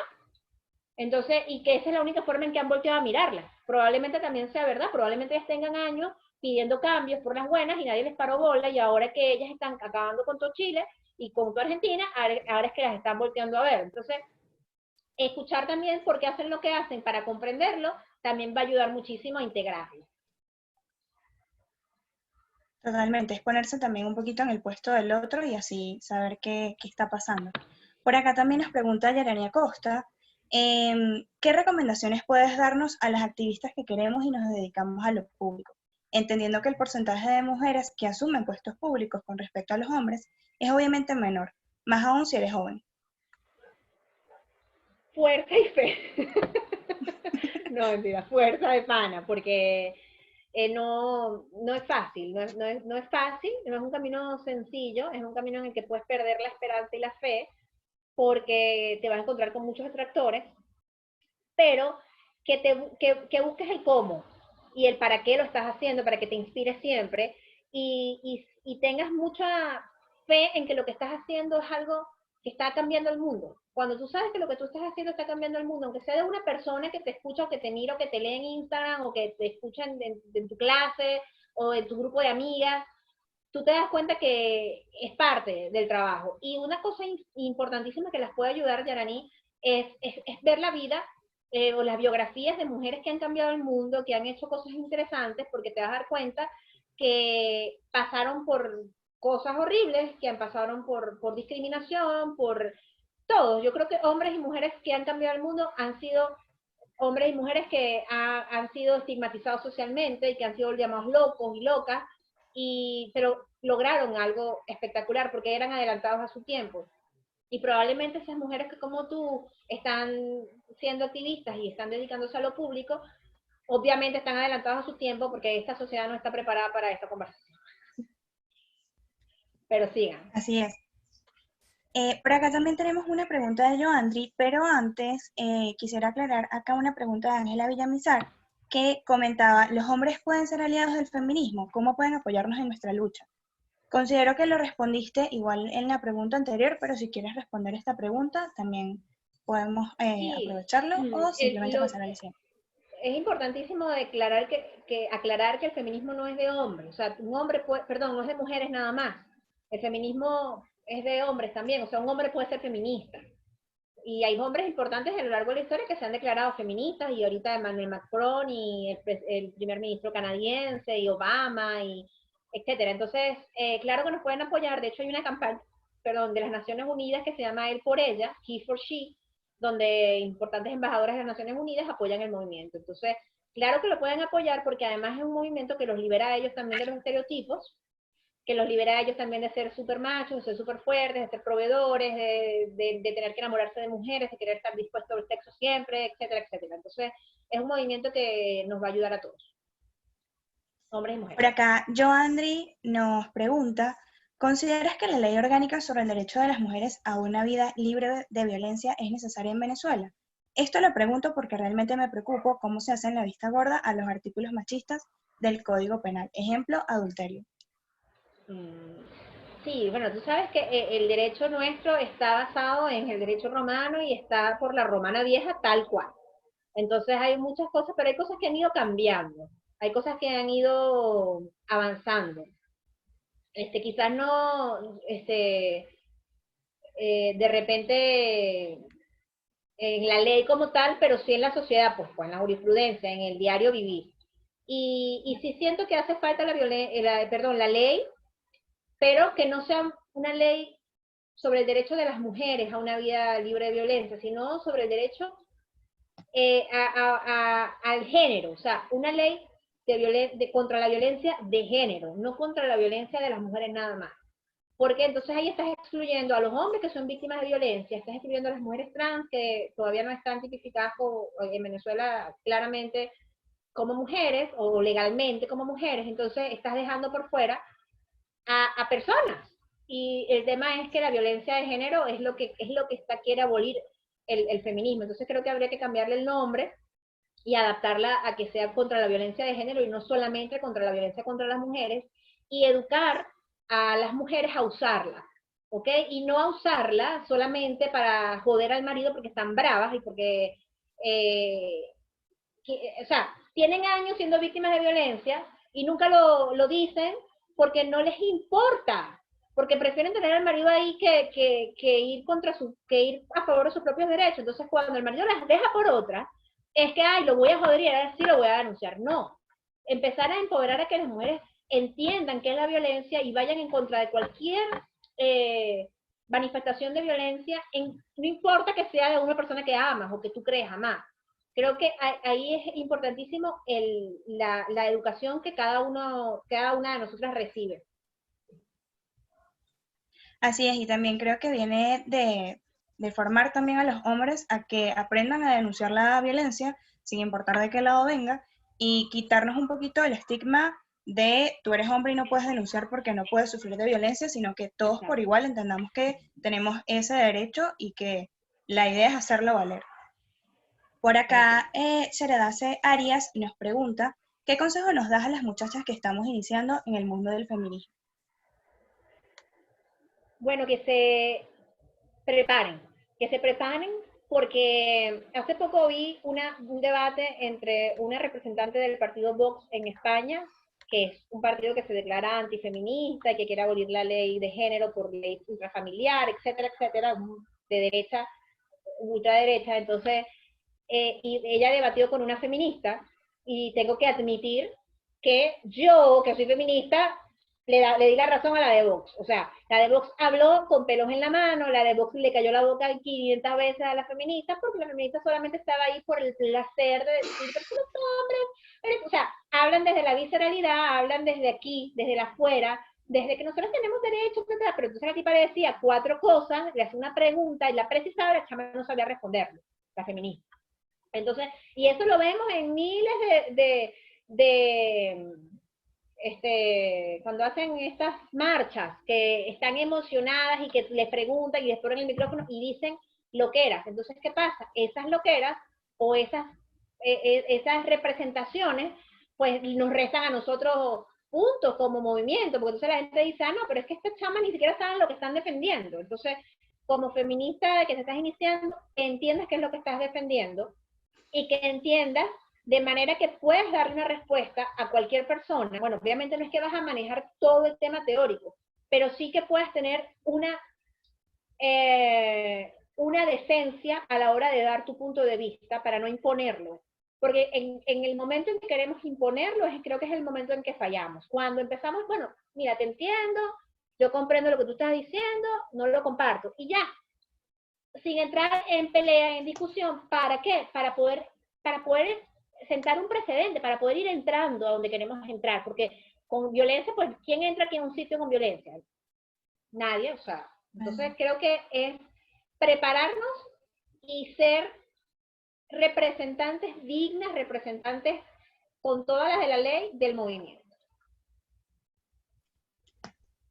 Entonces, y que esa es la única forma en que han volteado a mirarlas. Probablemente también sea verdad, probablemente ellas tengan años pidiendo cambios por las buenas y nadie les paró bola y ahora que ellas están acabando con todo Chile y con toda Argentina, ahora es que las están volteando a ver. Entonces, escuchar también por qué hacen lo que hacen para comprenderlo también va a ayudar muchísimo a integrarlo. Totalmente, es ponerse también un poquito en el puesto del otro y así saber qué está pasando. Por acá también nos pregunta Yarania Costa, ¿qué recomendaciones puedes darnos a las activistas que queremos y nos dedicamos a lo público? Entendiendo que el porcentaje de mujeres que asumen puestos públicos con respecto a los hombres es obviamente menor, más aún si eres joven. Fuerza y fe. No, mentira, fuerza de pana, porque no es fácil, no es fácil, no es un camino sencillo, es un camino en el que puedes perder la esperanza y la fe, porque te vas a encontrar con muchos detractores, pero que busques el cómo y el para qué lo estás haciendo, para que te inspires siempre y tengas mucha fe en que lo que estás haciendo es algo que está cambiando el mundo. Cuando tú sabes que lo que tú estás haciendo está cambiando el mundo, aunque sea de una persona que te escucha o que te mira o que te lee en Instagram o que te escucha en tu clase o en tu grupo de amigas, tú te das cuenta que es parte del trabajo. Y una cosa importantísima que las puede ayudar, Yarani, es ver la vida o las biografías de mujeres que han cambiado el mundo, que han hecho cosas interesantes, porque te vas a dar cuenta que pasaron por cosas horribles, que pasaron por discriminación, por todo. Yo creo que hombres y mujeres que han cambiado el mundo han sido hombres y mujeres que han sido estigmatizados socialmente y que han sido llamados locos y locas, pero lograron algo espectacular porque eran adelantados a su tiempo. Y probablemente esas mujeres que como tú están siendo activistas y están dedicándose a lo público, obviamente están adelantados a su tiempo porque esta sociedad no está preparada para esta conversación. Pero sigan. Así es. Por acá también tenemos una pregunta de Joandri, pero antes quisiera aclarar acá una pregunta de Ángela Villamizar, que comentaba, ¿los hombres pueden ser aliados del feminismo? ¿Cómo pueden apoyarnos en nuestra lucha? Considero que lo respondiste igual en la pregunta anterior, pero si quieres responder esta pregunta, también podemos Sí, aprovecharlo o simplemente lo, pasar al siguiente. es importantísimo declarar aclarar que el feminismo no es de hombres, o sea, un hombre puede, perdón, no es de mujeres nada más. El feminismo es de hombres también, o sea, un hombre puede ser feminista. Y hay hombres importantes a lo largo de la historia que se han declarado feministas, y ahorita Emmanuel Macron y el primer ministro canadiense y Obama y etcétera. Entonces, claro que nos pueden apoyar. De hecho, hay una campaña, perdón, de las Naciones Unidas que se llama Él por Ella, He for She, donde importantes embajadoras de las Naciones Unidas apoyan el movimiento. Entonces, claro que lo pueden apoyar porque además es un movimiento que los libera a ellos también de los estereotipos, que los libera a ellos también de ser súper machos, de ser súper fuertes, de ser proveedores, de tener que enamorarse de mujeres, de querer estar dispuesto al sexo siempre, etcétera, etcétera. Entonces, es un movimiento que nos va a ayudar a todos, hombres y mujeres. Por acá, Joandri nos pregunta, ¿consideras que la ley orgánica sobre el derecho de las mujeres a una vida libre de violencia es necesaria en Venezuela? Esto lo pregunto porque realmente me preocupo cómo se hace la vista gorda a los artículos machistas del Código Penal. Ejemplo, adulterio. Sí, bueno, tú sabes que el derecho nuestro está basado en el derecho romano y está por la romana vieja tal cual. Entonces hay muchas cosas, pero hay cosas que han ido cambiando, hay cosas que han ido avanzando. Quizás no, de repente en la ley como tal, pero sí en la sociedad, pues en la jurisprudencia, en el diario vivir. Y sí siento que hace falta la ley, pero que no sea una ley sobre el derecho de las mujeres a una vida libre de violencia, sino sobre el derecho al género, o sea, una ley contra la violencia de género, no contra la violencia de las mujeres nada más. Porque entonces ahí estás excluyendo a los hombres que son víctimas de violencia, estás excluyendo a las mujeres trans que todavía no están tipificadas en Venezuela claramente como mujeres o legalmente como mujeres, entonces estás dejando por fuera a personas. Y el tema es que la violencia de género es lo que quiere abolir el feminismo. Entonces creo que habría que cambiarle el nombre y adaptarla a que sea contra la violencia de género y no solamente contra la violencia contra las mujeres, y educar a las mujeres a usarla, ¿ok? Y no a usarla solamente para joder al marido porque están bravas y porque, o sea, tienen años siendo víctimas de violencia y nunca lo dicen porque no les importa, porque prefieren tener al marido ahí que ir a favor de sus propios derechos. Entonces, cuando el marido las deja por otra, es que, ay, lo voy a joder y ahora sí lo voy a denunciar. No. Empezar a empoderar a que las mujeres entiendan qué es la violencia y vayan en contra de cualquier manifestación de violencia, no importa que sea de una persona que amas o que tú crees amar. Creo que ahí es importantísimo la educación que cada una de nosotras recibe. Así es, y también creo que viene de formar también a los hombres a que aprendan a denunciar la violencia, sin importar de qué lado venga, y quitarnos un poquito el estigma de tú eres hombre y no puedes denunciar porque no puedes sufrir de violencia, sino que todos por igual entendamos que tenemos ese derecho y que la idea es hacerlo valer. Por acá, Sheredace Arias nos pregunta, ¿qué consejo nos das a las muchachas que estamos iniciando en el mundo del feminismo? Bueno, preparen, que se preparen porque hace poco vi un debate entre una representante del partido Vox en España, que es un partido que se declara antifeminista y que quiere abolir la ley de género por ley intrafamiliar, etcétera, etcétera, de derecha, ultraderecha. Entonces, y ella debatió con una feminista y tengo que admitir que yo, que soy feminista, le di la razón a la de Vox. O sea, la de Vox habló con pelos en la mano, la de Vox le cayó la boca 500 veces a la feminista porque la feminista solamente estaba ahí por el placer de decir, pero los hombres, o sea, hablan desde la visceralidad, hablan desde aquí, desde la afuera, desde que nosotros tenemos derechos, etc. Pero entonces la tipa le decía 4 cosas, le hacía una pregunta y la precisaba, la chama no sabía responderlo, la feminista. Entonces, y eso lo vemos en miles cuando hacen estas marchas, que están emocionadas y que les preguntan y les ponen el micrófono y dicen loqueras. Entonces, ¿qué pasa? Esas loqueras o esas representaciones, pues nos restan a nosotros puntos como movimiento, porque entonces la gente dice, ah, no, pero es que estas chamas ni siquiera saben lo que están defendiendo. Entonces, como feminista que te estás iniciando, entiendes qué es lo que estás defendiendo y que entiendas de manera que puedas darle una respuesta a cualquier persona. Bueno, obviamente no es que vas a manejar todo el tema teórico, pero sí que puedas tener una decencia a la hora de dar tu punto de vista para no imponerlo. Porque en el momento en que queremos imponerlo, creo que es el momento en que fallamos. Cuando empezamos, bueno, mira, te entiendo, yo comprendo lo que tú estás diciendo, no lo comparto, y ya, sin entrar en pelea, en discusión. ¿Para qué? Para poder sentar un precedente, para poder ir entrando a donde queremos entrar, porque con violencia, pues, ¿quién entra aquí a un sitio con violencia? Nadie, o sea, entonces creo que es prepararnos y ser representantes dignas, representantes con todas las de la ley del movimiento.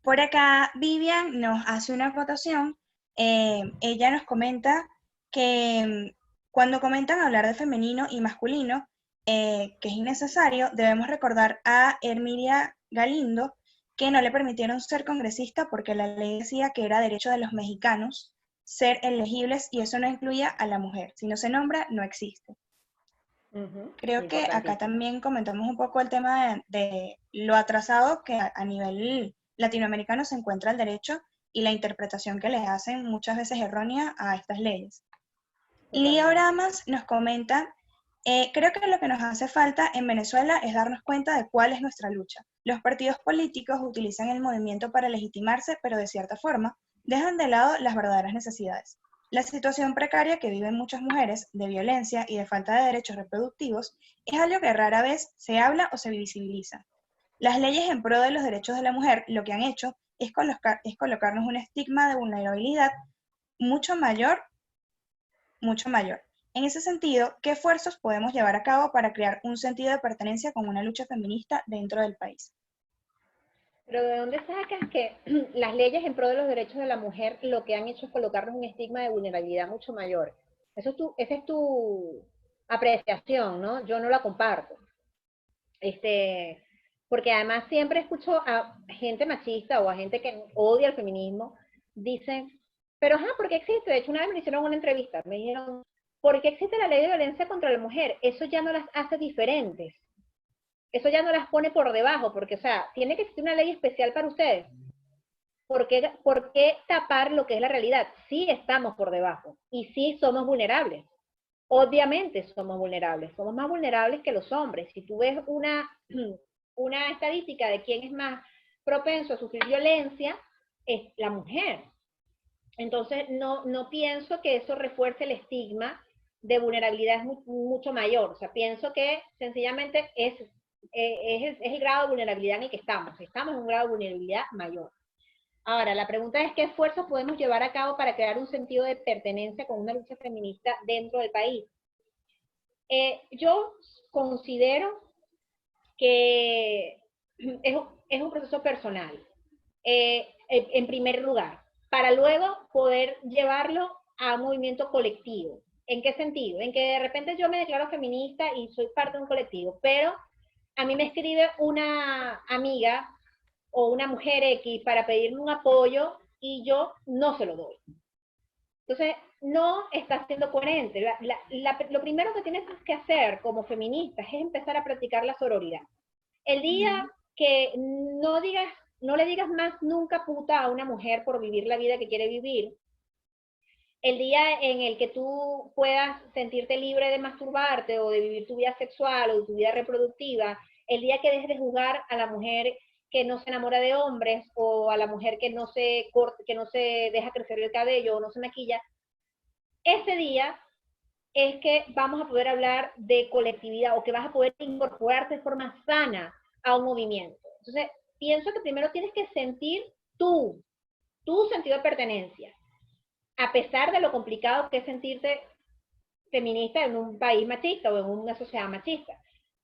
Por acá, Vivian nos hace una acotación. Ella nos comenta que cuando comentan hablar de femenino y masculino, que es innecesario, debemos recordar a Herminia Galindo, que no le permitieron ser congresista porque la ley decía que era derecho de los mexicanos ser elegibles y eso no incluía a la mujer. Si no se nombra, no existe. Creo que acá también comentamos un poco el tema de lo atrasado que a nivel latinoamericano se encuentra el derecho y la interpretación que le hacen muchas veces errónea a estas leyes. Lía Oramas nos comenta, creo que lo que nos hace falta en Venezuela es darnos cuenta de cuál es nuestra lucha. Los partidos políticos utilizan el movimiento para legitimarse, pero de cierta forma dejan de lado las verdaderas necesidades. La situación precaria que viven muchas mujeres de violencia y de falta de derechos reproductivos es algo que rara vez se habla o se visibiliza. Las leyes en pro de los derechos de la mujer lo que han hecho es colocarnos un estigma de vulnerabilidad mucho mayor. En ese sentido, ¿qué esfuerzos podemos llevar a cabo para crear un sentido de pertenencia con una lucha feminista dentro del país? Pero ¿de dónde sacas que las leyes en pro de los derechos de la mujer lo que han hecho es colocarnos un estigma de vulnerabilidad mucho mayor? Esa es tu apreciación, ¿no? Yo no la comparto. Porque además siempre escucho a gente machista o a gente que odia el feminismo, dicen, pero ajá, ¿por qué existe? De hecho, una vez me hicieron una entrevista, me dijeron, ¿por qué existe la ley de violencia contra la mujer? Eso ya no las hace diferentes. Eso ya no las pone por debajo, porque, o sea, tiene que existir una ley especial para ustedes. ¿Por qué tapar lo que es la realidad? Sí estamos por debajo y sí somos vulnerables. Obviamente somos vulnerables, somos más vulnerables que los hombres. Si tú ves una estadística de quién es más propenso a sufrir violencia, es la mujer. Entonces, no pienso que eso refuerce el estigma de vulnerabilidad mucho mayor. O sea, pienso que sencillamente es el grado de vulnerabilidad en el que estamos. Estamos en un grado de vulnerabilidad mayor. Ahora, la pregunta es, ¿qué esfuerzos podemos llevar a cabo para crear un sentido de pertenencia con una lucha feminista dentro del país? Yo considero que es un proceso personal, en primer lugar, para luego poder llevarlo a un movimiento colectivo. ¿En qué sentido? En que de repente yo me declaro feminista y soy parte de un colectivo, pero a mí me escribe una amiga o una mujer X para pedirme un apoyo y yo no se lo doy. Entonces, no está siendo coherente. Lo primero que tienes que hacer como feminista es empezar a practicar la sororidad. El día que no le digas más nunca puta a una mujer por vivir la vida que quiere vivir, el día en el que tú puedas sentirte libre de masturbarte o de vivir tu vida sexual o tu vida reproductiva, el día que dejes de jugar a la mujer que no se enamora de hombres o a la mujer que no se deja crecer el cabello o no se maquilla, ese día es que vamos a poder hablar de colectividad o que vas a poder incorporarte de forma sana a un movimiento. Entonces, pienso que primero tienes que sentir tu sentido de pertenencia, a pesar de lo complicado que es sentirte feminista en un país machista o en una sociedad machista.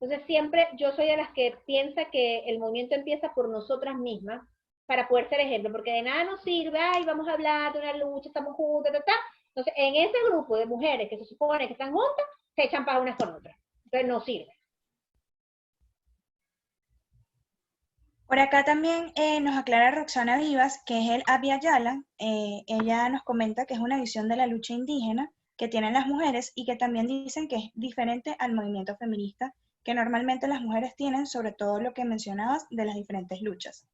Entonces, siempre yo soy de las que piensa que el movimiento empieza por nosotras mismas para poder ser ejemplo, porque de nada nos sirve, ay, vamos a hablar de una lucha, estamos juntas, ta, ta. Entonces, en ese grupo de mujeres que se supone que están juntas, se echan para unas con otras. Entonces, no sirve. Por acá también nos aclara Roxana Vivas, que es el Abya Yala. Ella nos comenta que es una visión de la lucha indígena que tienen las mujeres y que también dicen que es diferente al movimiento feminista que normalmente las mujeres tienen, sobre todo lo que mencionabas de las diferentes luchas.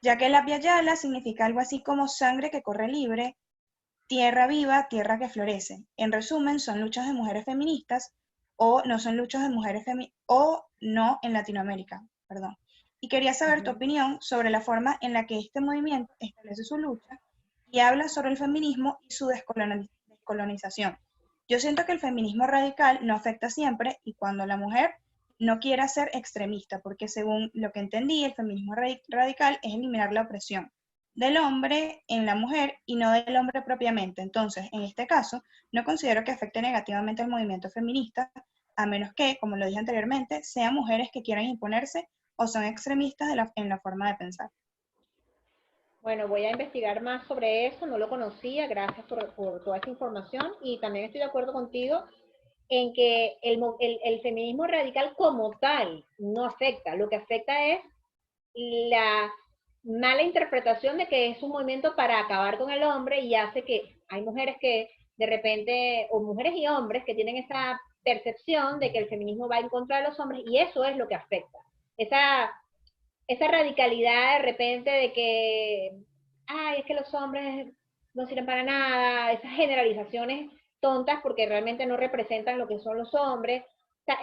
Ya que el Abya Yala significa algo así como sangre que corre libre, tierra viva, tierra que florece. En resumen, son luchas de mujeres feministas o no son luchas de mujeres o no en Latinoamérica, perdón. Y quería saber tu opinión sobre la forma en la que este movimiento establece su lucha y habla sobre el feminismo y su descolonización. Yo siento que el feminismo radical no afecta siempre y cuando la mujer no quiera ser extremista, porque según lo que entendí, el feminismo radical es eliminar la opresión del hombre en la mujer y no del hombre propiamente. Entonces, en este caso, no considero que afecte negativamente al movimiento feminista, a menos que, como lo dije anteriormente, sean mujeres que quieran imponerse o son extremistas en la forma de pensar. Bueno, voy a investigar más sobre eso, no lo conocía, gracias por toda esa información y también estoy de acuerdo contigo en que el feminismo radical como tal no afecta, lo que afecta es la mala interpretación de que es un movimiento para acabar con el hombre y hace que hay mujeres que de repente, o mujeres y hombres que tienen esa percepción de que el feminismo va en contra de los hombres y eso es lo que afecta. Esa, esa radicalidad de repente de que, ay, es que los hombres no sirven para nada, esas generalizaciones tontas porque realmente no representan lo que son los hombres. O sea,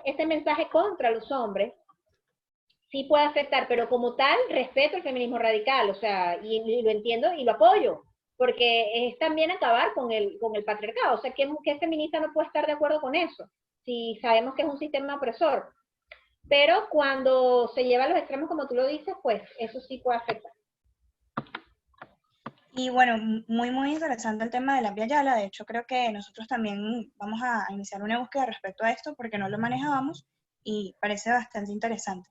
ese mensaje contra los hombres sí puede afectar, pero como tal, respeto el feminismo radical, o sea, y lo entiendo y lo apoyo, porque es también acabar con el patriarcado, o sea, ¿qué feminista no puede estar de acuerdo con eso? Si sabemos que es un sistema opresor, pero cuando se lleva a los extremos, como tú lo dices, pues eso sí puede afectar. Y bueno, muy interesante el tema de la Via Yala. De hecho, creo que nosotros también vamos a iniciar una búsqueda respecto a esto porque no lo manejábamos y parece bastante interesante.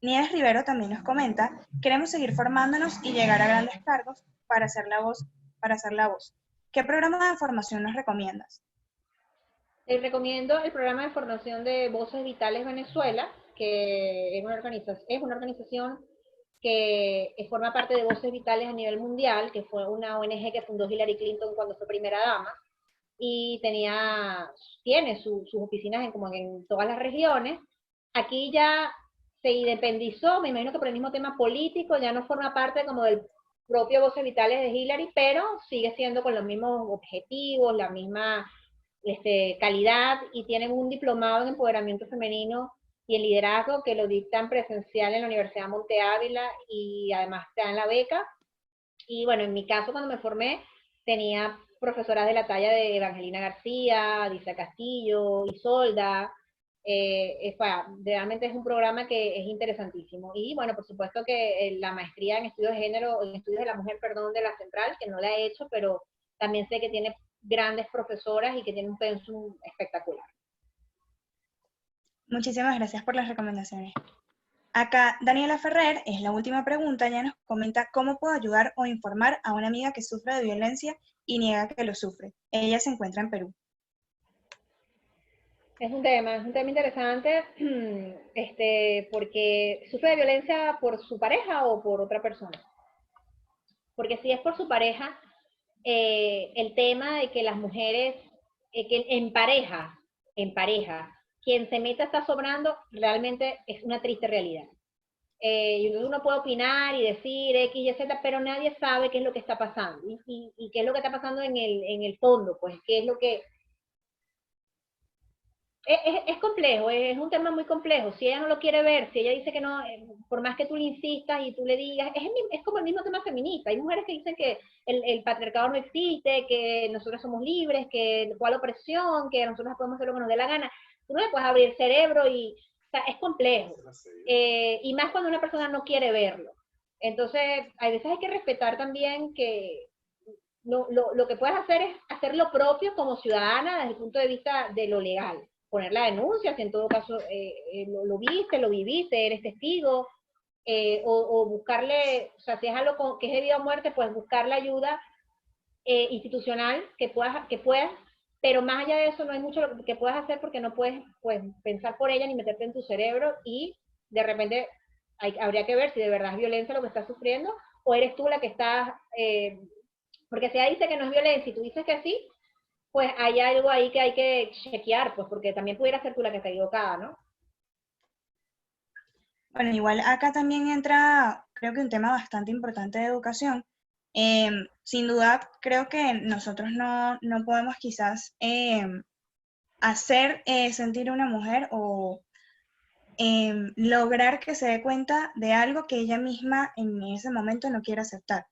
Nieves Rivero también nos comenta, queremos seguir formándonos y llegar a grandes cargos para hacer la voz, para hacer la voz. ¿Qué programa de formación nos recomiendas? Les recomiendo el programa de formación de Voces Vitales Venezuela, que es una organización que forma parte de Voces Vitales a nivel mundial, que fue una ONG que fundó Hillary Clinton cuando fue primera dama, y tiene sus oficinas como en todas las regiones. Aquí ya se independizó, me imagino que por el mismo tema político, ya no forma parte como del propio Voces Vitales de Hillary, pero sigue siendo con los mismos objetivos, la misma calidad, y tienen un diplomado en empoderamiento femenino y en liderazgo que lo dictan presencial en la Universidad Monte Ávila y además te dan la beca. Y bueno, en mi caso cuando me formé tenía profesoras de la talla de Evangelina García, Disa Castillo, Isolda. Realmente es un programa que es interesantísimo. Y bueno, por supuesto que la maestría en estudios de género, en estudios de la mujer, perdón, de la Central, que no la he hecho, pero también sé que tiene grandes profesoras y que tiene un pensum espectacular. Muchísimas gracias por las recomendaciones. Acá Daniela Ferrer, es la última pregunta, ella nos comenta cómo puedo ayudar o informar a una amiga que sufre de violencia y niega que lo sufre. Ella se encuentra en Perú. Es un tema interesante, porque sufre de violencia por su pareja o por otra persona. Porque si es por su pareja, el tema de que las mujeres, que en pareja, quien se meta está sobrando, realmente es una triste realidad. Y uno puede opinar y decir X, Y, Z, pero nadie sabe qué es lo que está pasando y qué es lo que está pasando en el fondo, pues qué es lo que... Es complejo, es un tema muy complejo. Si ella no lo quiere ver, si ella dice que no, por más que tú le insistas y tú le digas, es como el mismo tema feminista. Hay mujeres que dicen que el patriarcado no existe, que nosotros somos libres, que cuál opresión, que nosotros podemos hacer lo que nos dé la gana. Tú no le puedes abrir el cerebro y, o sea, es complejo. Y más cuando una persona no quiere verlo. Entonces, hay veces hay que respetar también que lo que puedes hacer es hacer lo propio como ciudadana desde el punto de vista de lo legal. Poner la denuncia, si en todo caso lo viste, lo viviste, eres testigo, o buscarle, o sea, si es algo que es de vida o muerte, pues buscar la ayuda institucional que puedas, pero más allá de eso no hay mucho que puedas hacer porque no puedes pues, pensar por ella ni meterte en tu cerebro y de repente habría que ver si de verdad es violencia lo que estás sufriendo o eres tú la que estás porque si ella dice que no es violencia y tú dices que sí, pues hay algo ahí que hay que chequear, pues porque también pudiera ser tú la que está equivocada, ¿no? Bueno, igual acá también entra, creo que un tema bastante importante de educación. Sin duda, creo que nosotros no podemos quizás hacer sentir a una mujer o lograr que se dé cuenta de algo que ella misma en ese momento no quiere aceptar.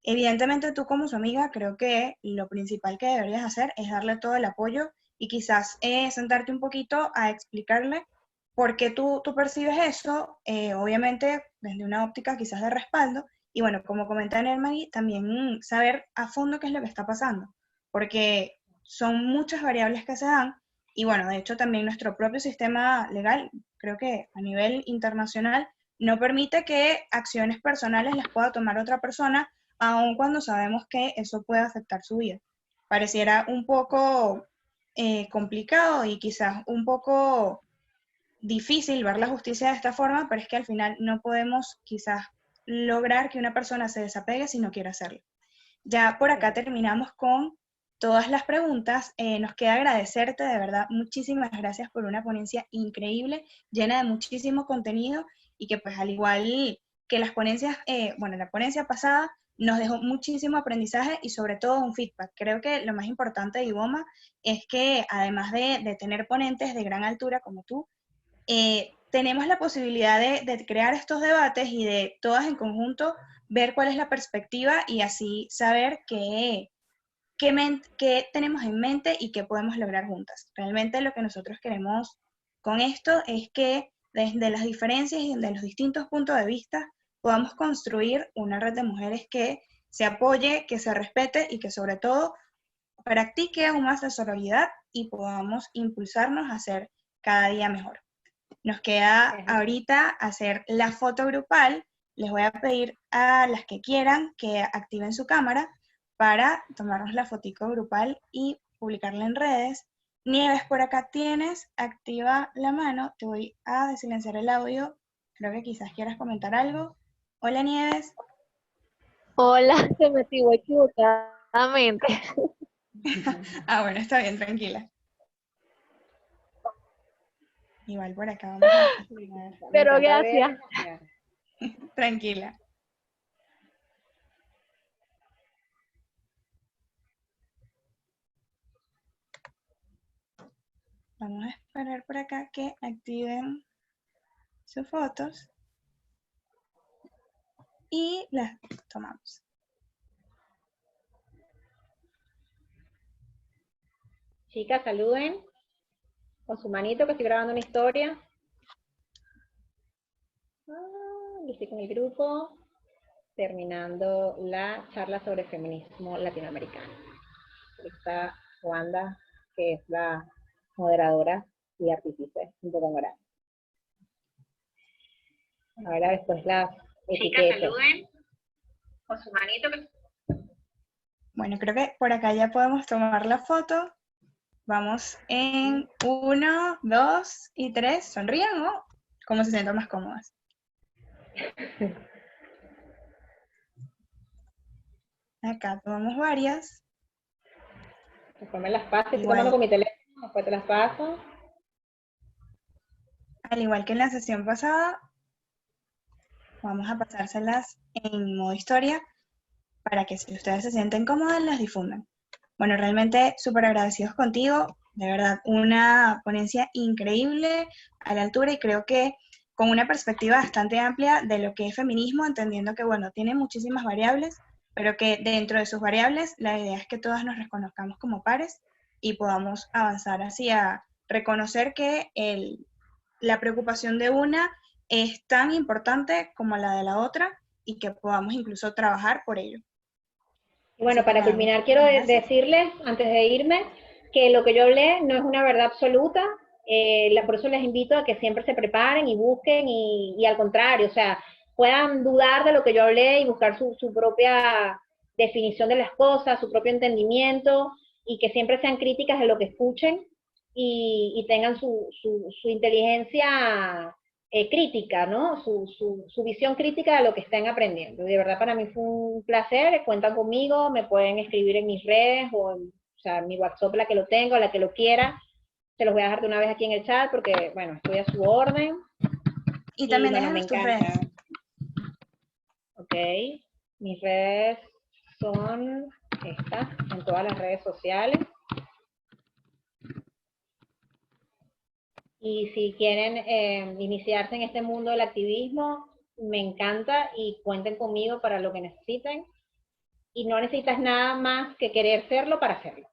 Evidentemente tú como su amiga creo que lo principal que deberías hacer es darle todo el apoyo y quizás sentarte un poquito a explicarle por qué tú percibes eso, obviamente desde una óptica quizás de respaldo, y bueno, como comenta Nermari, también saber a fondo qué es lo que está pasando, porque son muchas variables que se dan, y bueno, de hecho también nuestro propio sistema legal, creo que a nivel internacional, no permite que acciones personales las pueda tomar otra persona aun cuando sabemos que eso puede afectar su vida. Pareciera un poco complicado y quizás un poco difícil ver la justicia de esta forma, pero es que al final no podemos quizás lograr que una persona se desapegue si no quiere hacerlo. Ya por acá terminamos con todas las preguntas. Nos queda agradecerte, de verdad, muchísimas gracias por una ponencia increíble, llena de muchísimo contenido y que pues al igual que las ponencias, bueno, la ponencia pasada nos dejó muchísimo aprendizaje y sobre todo un feedback. Creo que lo más importante de IBOMA es que además de tener ponentes de gran altura como tú, tenemos la posibilidad de crear estos debates y de todas en conjunto ver cuál es la perspectiva y así saber qué tenemos en mente y qué podemos lograr juntas. Realmente lo que nosotros queremos con esto es que desde las diferencias y desde los distintos puntos de vista podamos construir una red de mujeres que se apoye, que se respete y que sobre todo practique aún más la sororidad y podamos impulsarnos a ser cada día mejor. Nos queda ahorita hacer la foto grupal. Les voy a pedir a las que quieran que activen su cámara para tomarnos la fotico grupal y publicarla en redes. Nieves, por acá tienes, activa la mano. Te voy a desilenciar el audio. Creo que quizás quieras comentar algo. Hola, Nieves. Hola, se me activó equivocadamente. Bueno, está bien, tranquila. Igual por acá vamos a activar. Pero gracias. Tranquila. Vamos a esperar por acá que activen sus fotos y las tomamos. Chicas, saluden con su manito que estoy grabando una historia. Yo estoy con el grupo terminando la charla sobre feminismo latinoamericano. Está Wanda, que es la moderadora y artífice junto con Horacio. Ahora después las Chicas, etiqueto. saluden con su manito. Bueno, creo que por acá ya podemos tomar la foto. Vamos en 1, 2 y 3. Sonrían o como se sientan más cómodas. Acá tomamos varias. Después me las paso, estoy Igual. tomando con mi teléfono, después te las paso. Al igual que en la sesión pasada, vamos a pasárselas en modo historia para que si ustedes se sienten cómodas, las difundan. Bueno, realmente súper agradecidos contigo, de verdad, una ponencia increíble a la altura y creo que con una perspectiva bastante amplia de lo que es feminismo, entendiendo que, bueno, tiene muchísimas variables, pero que dentro de sus variables la idea es que todas nos reconozcamos como pares y podamos avanzar hacia reconocer que la preocupación de una es tan importante como la de la otra y que podamos incluso trabajar por ello. Y bueno, Así que para nada, culminar, quiero muchísimas gracias. decirles, antes de irme, que lo que yo hablé no es una verdad absoluta, por eso les invito a que siempre se preparen y busquen y al contrario, o sea, puedan dudar de lo que yo hablé y buscar su propia definición de las cosas, su propio entendimiento y que siempre sean críticas de lo que escuchen y tengan su inteligencia crítica, ¿no? Su visión crítica de lo que estén aprendiendo. De verdad para mí fue un placer, cuentan conmigo, me pueden escribir en mis redes o sea, mi WhatsApp, la que lo tengo, la que lo quiera. Se los voy a dejar de una vez aquí en el chat porque, bueno, estoy a su orden. Y también bueno, me déjanos tus encanta. redes. Ok, mis redes son estas, en todas las redes sociales. Y si quieren iniciarse en este mundo del activismo, me encanta y cuenten conmigo para lo que necesiten. Y no necesitas nada más que querer serlo para hacerlo.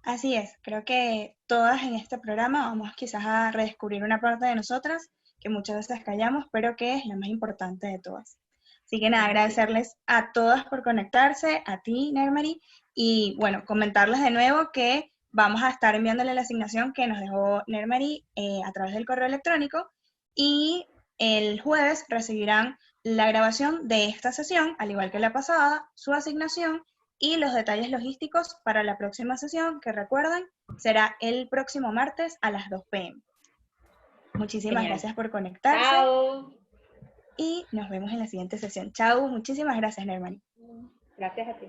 Así es, creo que todas en este programa vamos quizás a redescubrir una parte de nosotras que muchas veces callamos, pero que es la más importante de todas. Así que nada, agradecerles a todas por conectarse, a ti, Nermary, y bueno, comentarles de nuevo que vamos a estar enviándole la asignación que nos dejó Nermary a través del correo electrónico y el jueves recibirán la grabación de esta sesión, al igual que la pasada, su asignación y los detalles logísticos para la próxima sesión, que recuerden, será el próximo martes a las 2 p.m. Muchísimas Genial. gracias por conectarse. Chao. Y nos vemos en la siguiente sesión. Chao, muchísimas gracias, Nermani. Gracias a ti.